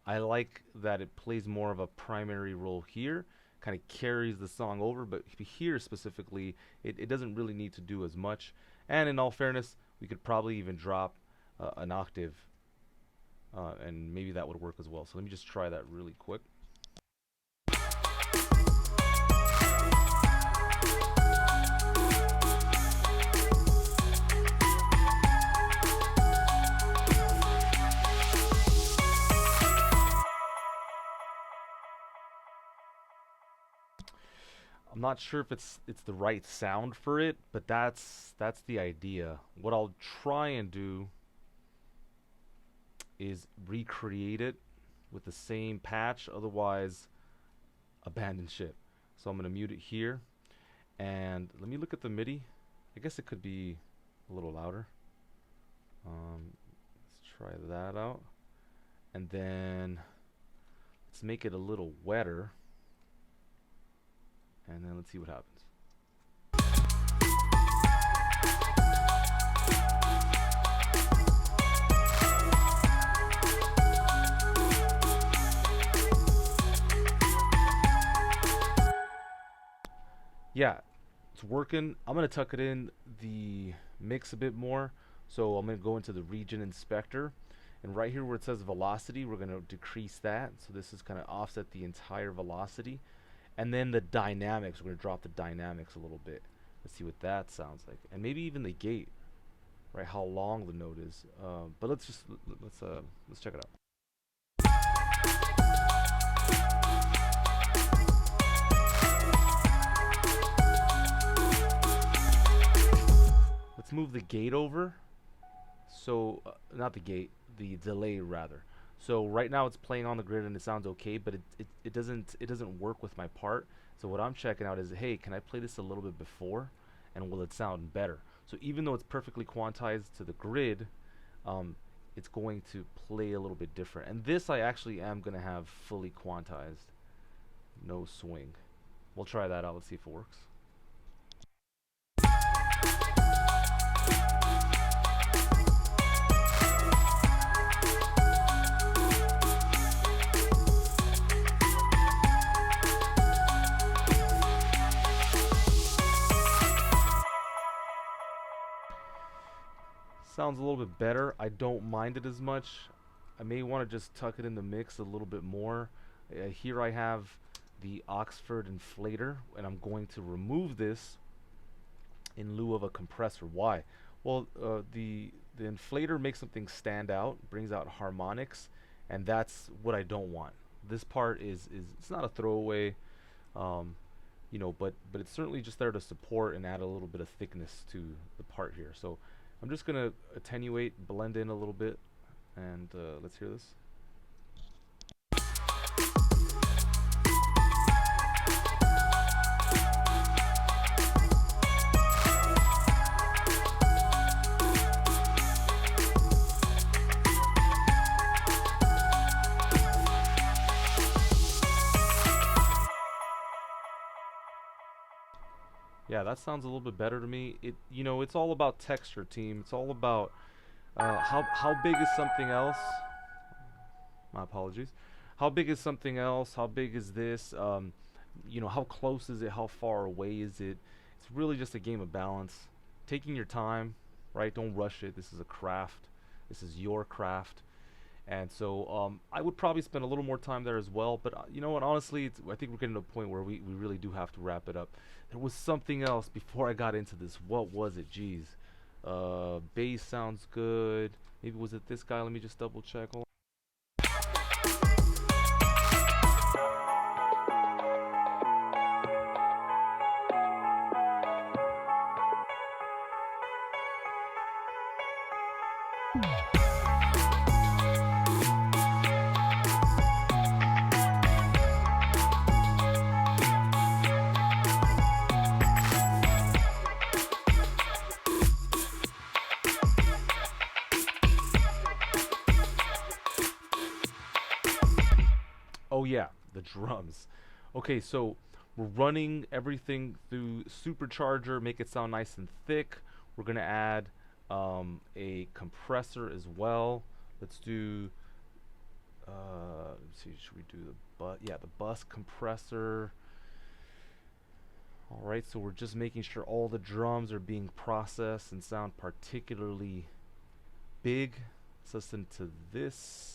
I like that it plays more of a primary role here, kind of carries the song over, but here specifically, it doesn't really need to do as much, and in all fairness, we could probably even drop an octave, and maybe that would work as well. So let me just try that really quick. I'm not sure if it's the right sound for it, but that's the idea. What I'll try and do is recreate it with the same patch, otherwise abandon ship. So I'm gonna mute it here, and let me look at the MIDI. I guess it could be a little louder. Let's try that out, and then let's make it a little wetter, and then let's see what happens. Yeah, it's working. I'm gonna tuck it in the mix a bit more. So I'm gonna go into the region inspector, and right here where it says velocity, we're gonna decrease that. So this is gonna offset the entire velocity. And then the dynamics, we're gonna drop the dynamics a little bit. Let's see what that sounds like. And maybe even the gate, right? How long the note is. But let's check it out. Let's move the gate over. So not the gate, the delay rather. So right now it's playing on the grid and it sounds okay, but it doesn't work with my part. So what I'm checking out is, hey, can I play this a little bit before, and will it sound better? So even though it's perfectly quantized to the grid, it's going to play a little bit different. And this I actually am gonna have fully quantized, no swing. We'll try that out. Let's see if it works. Sounds a little bit better. I don't mind it as much. I may want to just tuck it in the mix a little bit more. Here I have the Oxford inflator, and I'm going to remove this in lieu of a compressor. Why? Well, the inflator makes something stand out, brings out harmonics, and that's what I don't want. This part is it's not a throwaway, you know, but it's certainly just there to support and add a little bit of thickness to the part here. So I'm just gonna attenuate, blend in a little bit, and let's hear this. Yeah, that sounds a little bit better to me. You know, it's all about texture, team. It's all about how big is something else. My apologies. How big is something else? How big is this? You know, how close is it? How far away is it? It's really just a game of balance. Taking your time, right? Don't rush it. This is a craft. This is your craft. And so I would probably spend a little more time there as well. But you know what? Honestly, I think we're getting to a point where we really do have to wrap it up. There was something else before I got into this. What was it? Jeez. Bass sounds good. Maybe was it this guy? Let me just double check. Hold on. Oh yeah, the drums. Okay, so we're running everything through supercharger, make it sound nice and thick. We're gonna add a compressor as well. Let's do let's see, should we do the bus compressor. Alright, so we're just making sure all the drums are being processed and sound particularly big. Let's listen to this.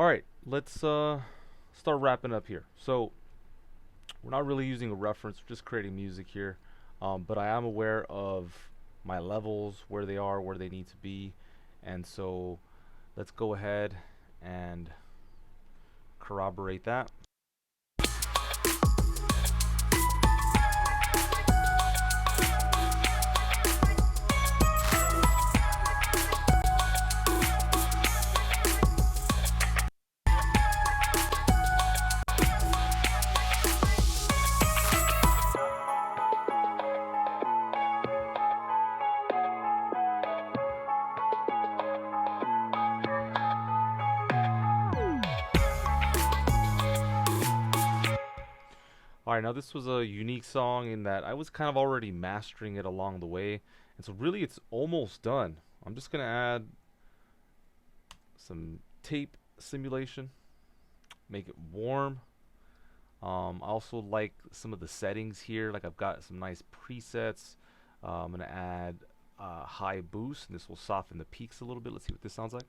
All right, let's start wrapping up here. So we're not really using a reference, we're just creating music here. But I am aware of my levels, where they are, where they need to be. And so let's go ahead and corroborate that. Alright, now this was a unique song in that I was kind of already mastering it along the way. And so really it's almost done. I'm just going to add some tape simulation, make it warm. I also like some of the settings here. Like I've got some nice presets. I'm going to add high boost, and this will soften the peaks a little bit. Let's see what this sounds like.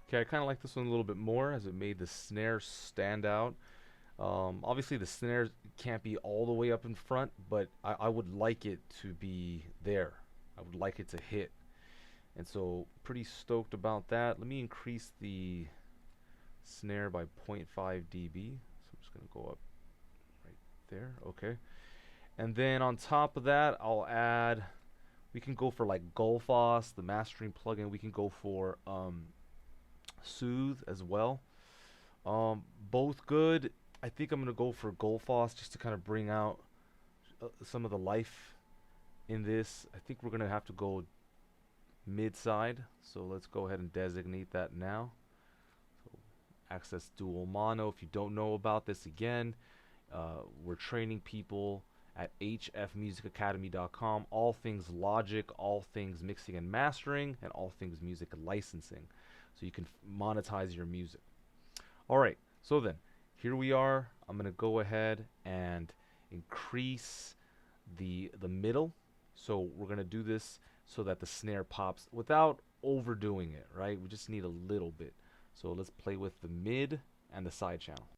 Okay, I kind of like this one a little bit more as it made the snare stand out. Obviously the snare can't be all the way up in front, but I would like it to be there. I would like it to hit. And so pretty stoked about that. Let me increase the snare by 0.5 dB. So I'm just going to go up right there. Okay. And then on top of that, I'll add, we can go for like Gullfoss, the mastering plugin. We can go for Soothe as well. Both good. I think I'm going to go for Gullfoss just to kind of bring out some of the life in this. I think we're going to have to go mid-side. So let's go ahead and designate that now. So access dual mono. If you don't know about this, again, we're training people at hfmusicacademy.com. All things Logic, all things mixing and mastering, and all things music licensing. So you can monetize your music. Alright, so then, here we are. I'm going to go ahead and increase the middle. So we're going to do this so that the snare pops without overdoing it, right? We just need a little bit. So let's play with the mid and the side channel.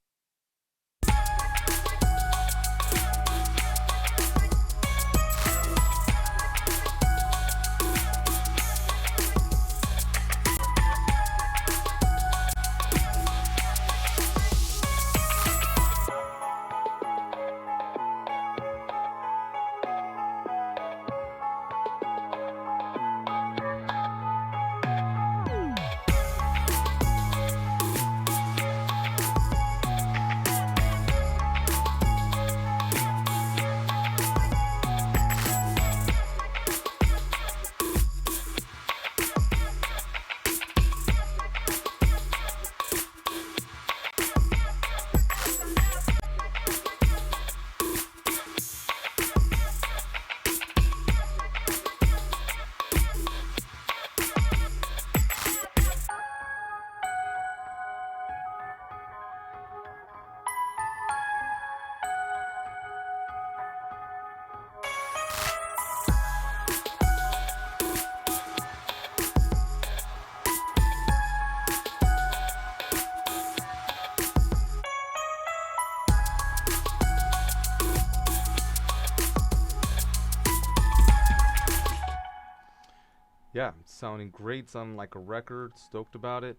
Yeah, it's sounding great, sounding like a record, stoked about it.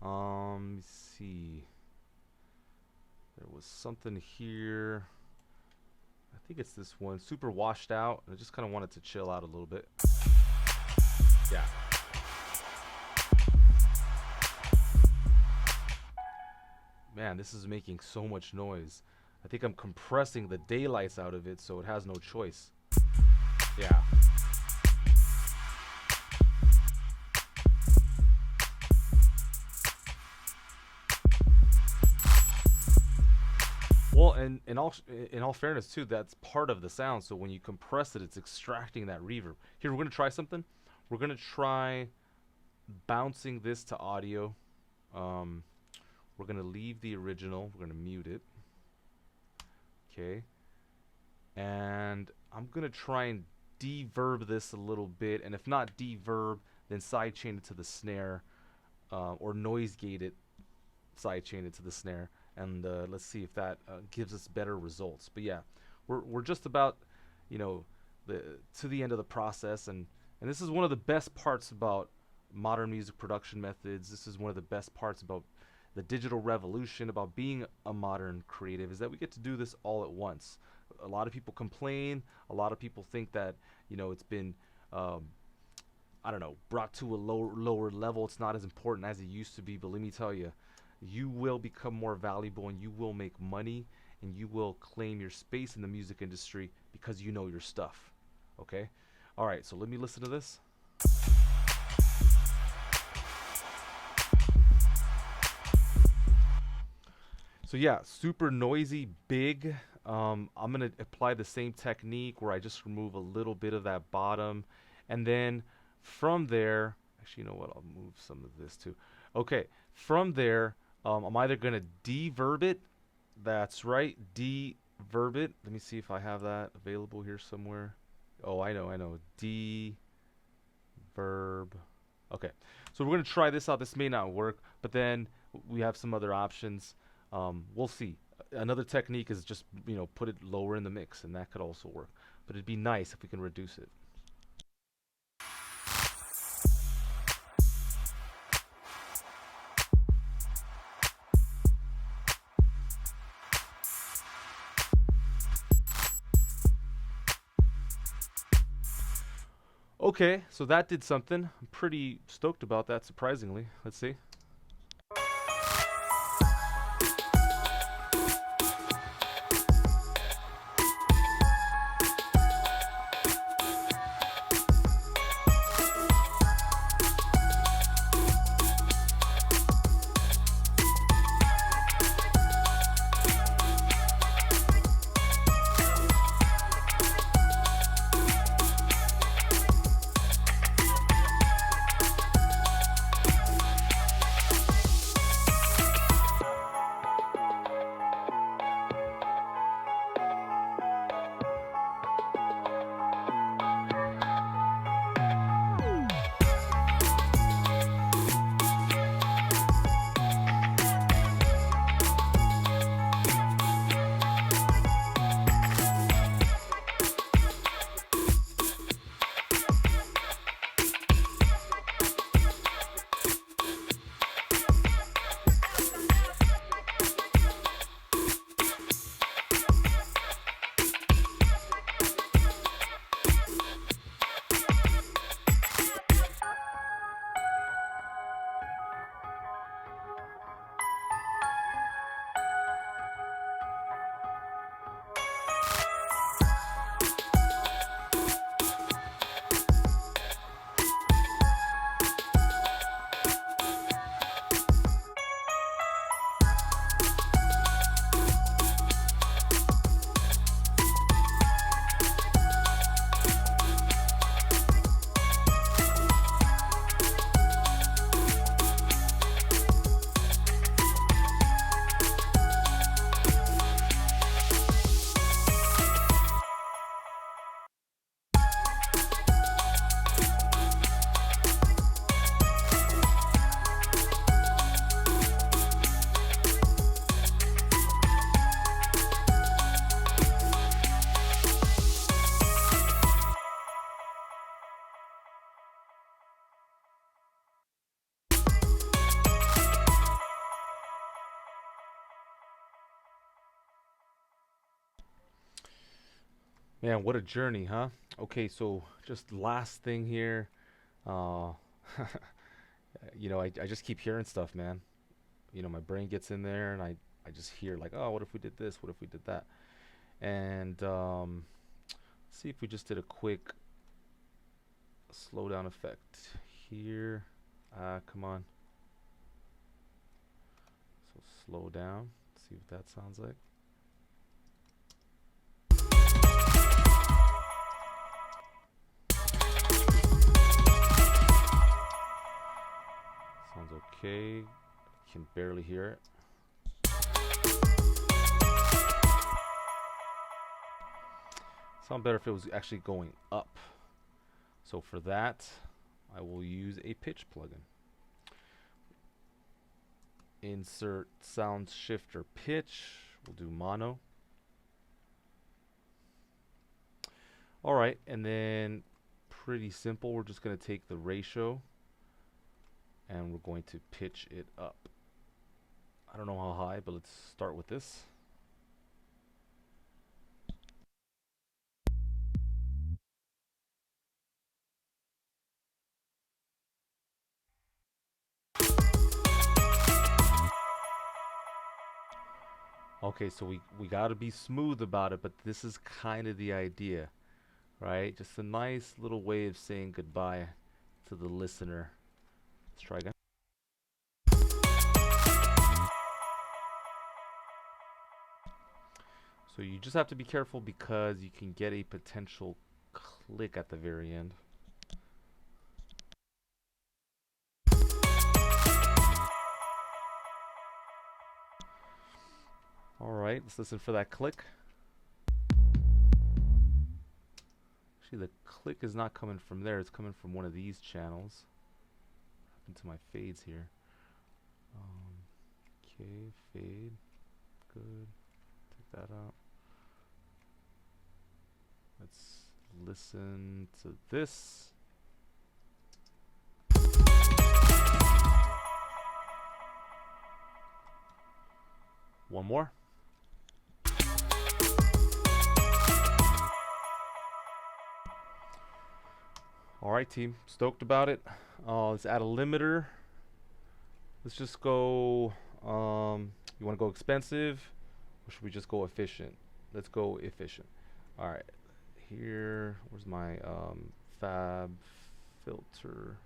Let me see. There was something here. I think it's this one, super washed out. I just kind of wanted to chill out a little bit. Yeah. Man, this is making so much noise. I think I'm compressing the daylights out of it so it has no choice. Yeah. Well, and in all fairness too, that's part of the sound. So when you compress it, it's extracting that reverb. Here, we're gonna try something. We're gonna try bouncing this to audio. Um, we're gonna leave the original. We're gonna mute it. Okay. And I'm gonna try and deverb this a little bit, and if not deverb, then sidechain it to the snare, or noise gate it, sidechain it to the snare, and let's see if that gives us better results. But yeah, we're just about, you know, to the end of the process, and this is one of the best parts about modern music production methods. This is one of the best parts about the digital revolution, about being a modern creative, is that we get to do this all at once. A lot of people complain. A lot of people think that, you know, it's been I don't know, brought to a lower level. It's not as important as it used to be. But let me tell you, you will become more valuable, and you will make money, and you will claim your space in the music industry because you know your stuff. Okay? All right, so let me listen to this. So yeah, super noisy, big. I'm gonna apply the same technique where I just remove a little bit of that bottom, and then from there, actually, you know what? I'll move some of this too. Okay, from there, I'm either gonna deverb it. That's right, deverb it. Let me see if I have that available here somewhere. Oh, I know. Deverb. Okay, so we're gonna try this out. This may not work, but then we have some other options. We'll see. Another technique is just, you know, put it lower in the mix, and that could also work. But it'd be nice if we can reduce it. Okay, so that did something. I'm pretty stoked about that, surprisingly. Let's see. Man, what a journey, huh? Okay, so just last thing here. Uh, you know, I just keep hearing stuff, man. You know, my brain gets in there, and I just hear like, oh, what if we did this? What if we did that? And see if we just did a quick slowdown effect here. Come on. So slow down. See what that sounds like. Okay, can barely hear it. Sound better if it was actually going up. So for that, I will use a pitch plugin. Insert sound shifter pitch. We'll do mono. Alright, and then pretty simple, we're just going to take the ratio and we're going to pitch it up. I don't know how high, but let's start with this. Okay, so we got to be smooth about it, but this is kind of the idea, right? Just a nice little way of saying goodbye to the listener. Let's try again. So you just have to be careful because you can get a potential click at the very end. Alright, let's listen for that click. Actually, the click is not coming from there, it's coming from one of these channels. What happened to my fades here? Okay, fade. Good. Take that out. Let's listen to this. One more. Alright team, stoked about it. Let's add a limiter. Let's just go, you want to go expensive or should we just go efficient? Let's go efficient. Alright, here, where's my fab filter?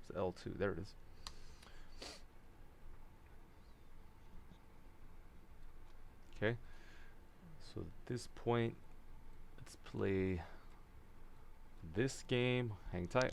It's L2, there it is. Okay, so at this point, let's play this game. Hang tight.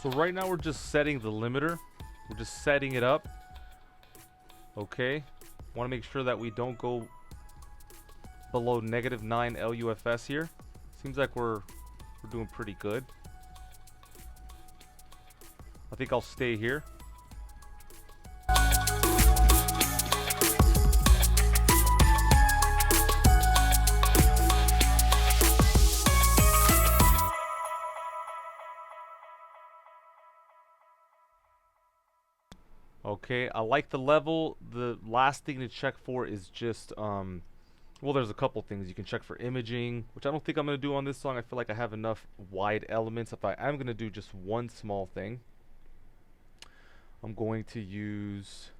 So right now we're just setting the limiter. We're just setting it up. Okay. Want to make sure that we don't go below -9 LUFS here. Seems like we're doing pretty good. I think I'll stay here. Okay, I like the level. The last thing to check for is just, well, there's a couple things. You can check for imaging, which I don't think I'm going to do on this song. I feel like I have enough wide elements. If I am going to do just one small thing, I'm going to use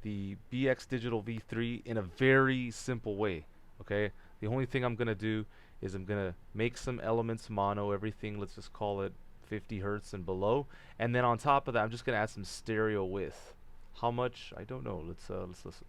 the BX Digital V3 in a very simple way. Okay, the only thing I'm going to do is I'm going to make some elements mono, everything, let's just call it 50 hertz and below. And then on top of that, I'm just gonna add some stereo width. How much? I don't know. Let's listen.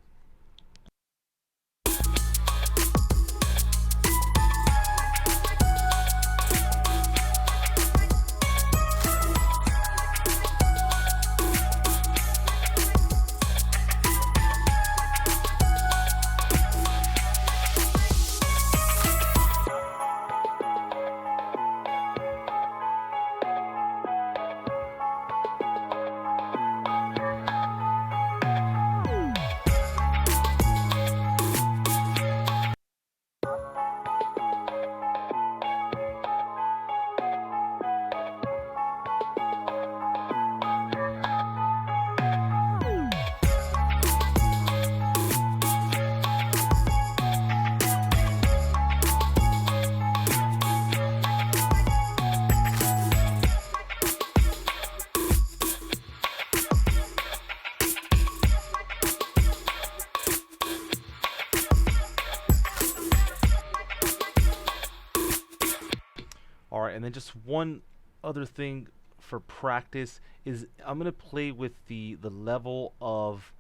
All right, and then just one other thing for practice is I'm gonna play with the level of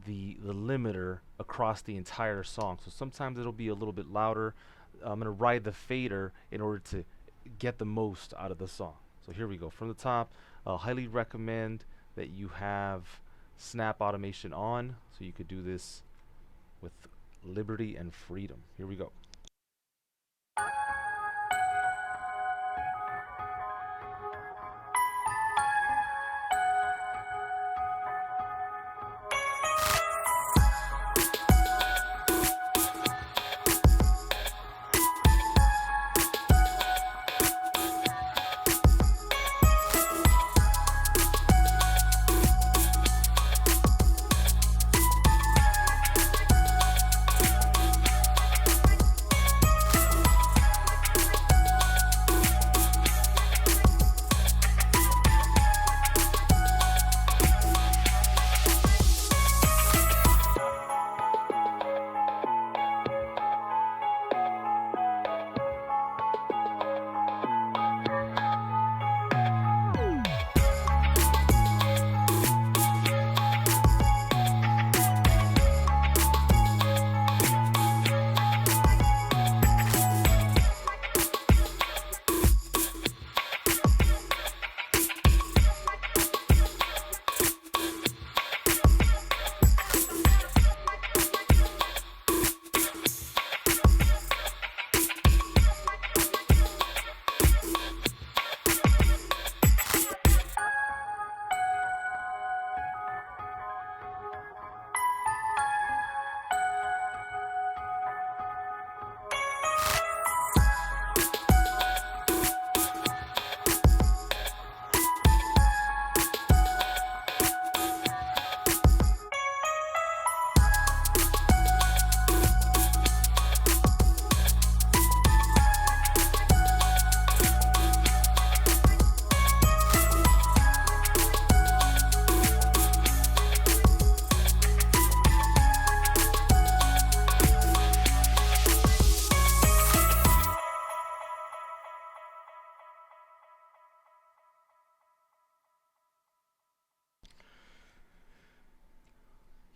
the limiter across the entire song. So sometimes it'll be a little bit louder. I'm gonna ride the fader in order to get the most out of the song. So here we go. From the top, highly recommend that you have snap automation on, so you could do this with liberty and freedom. Here we go.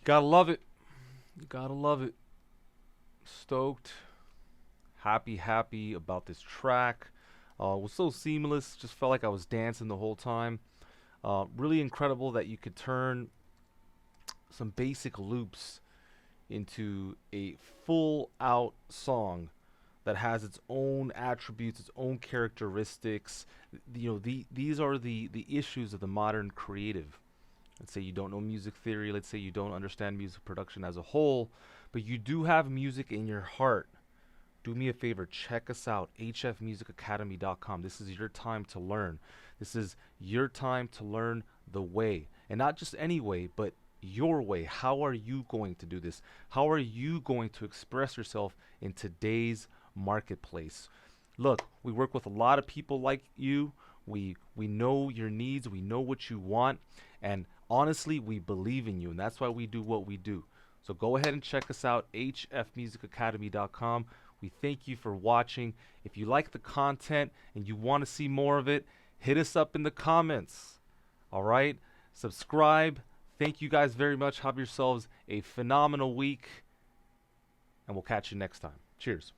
Gotta love it. You gotta love it. Stoked. Happy about this track. It was so seamless. Just felt like I was dancing the whole time. Really incredible that you could turn some basic loops into a full out song that has its own attributes, its own characteristics. These are the issues of the modern creative. Let's say you don't know music theory. Let's say you don't understand music production as a whole, but you do have music in your heart. Do me a favor, check us out, hfmusicacademy.com. This is your time to learn. This is your time to learn the way. And not just any way, but your way. How are you going to do this? How are you going to express yourself in today's marketplace? Look, we work with a lot of people like you. We know your needs. We know what you want. And honestly, we believe in you. And that's why we do what we do. So go ahead and check us out, hfmusicacademy.com. We thank you for watching. If you like the content and you want to see more of it, hit us up in the comments. All right, subscribe. Thank you guys very much. Have yourselves a phenomenal week, and we'll catch you next time. Cheers.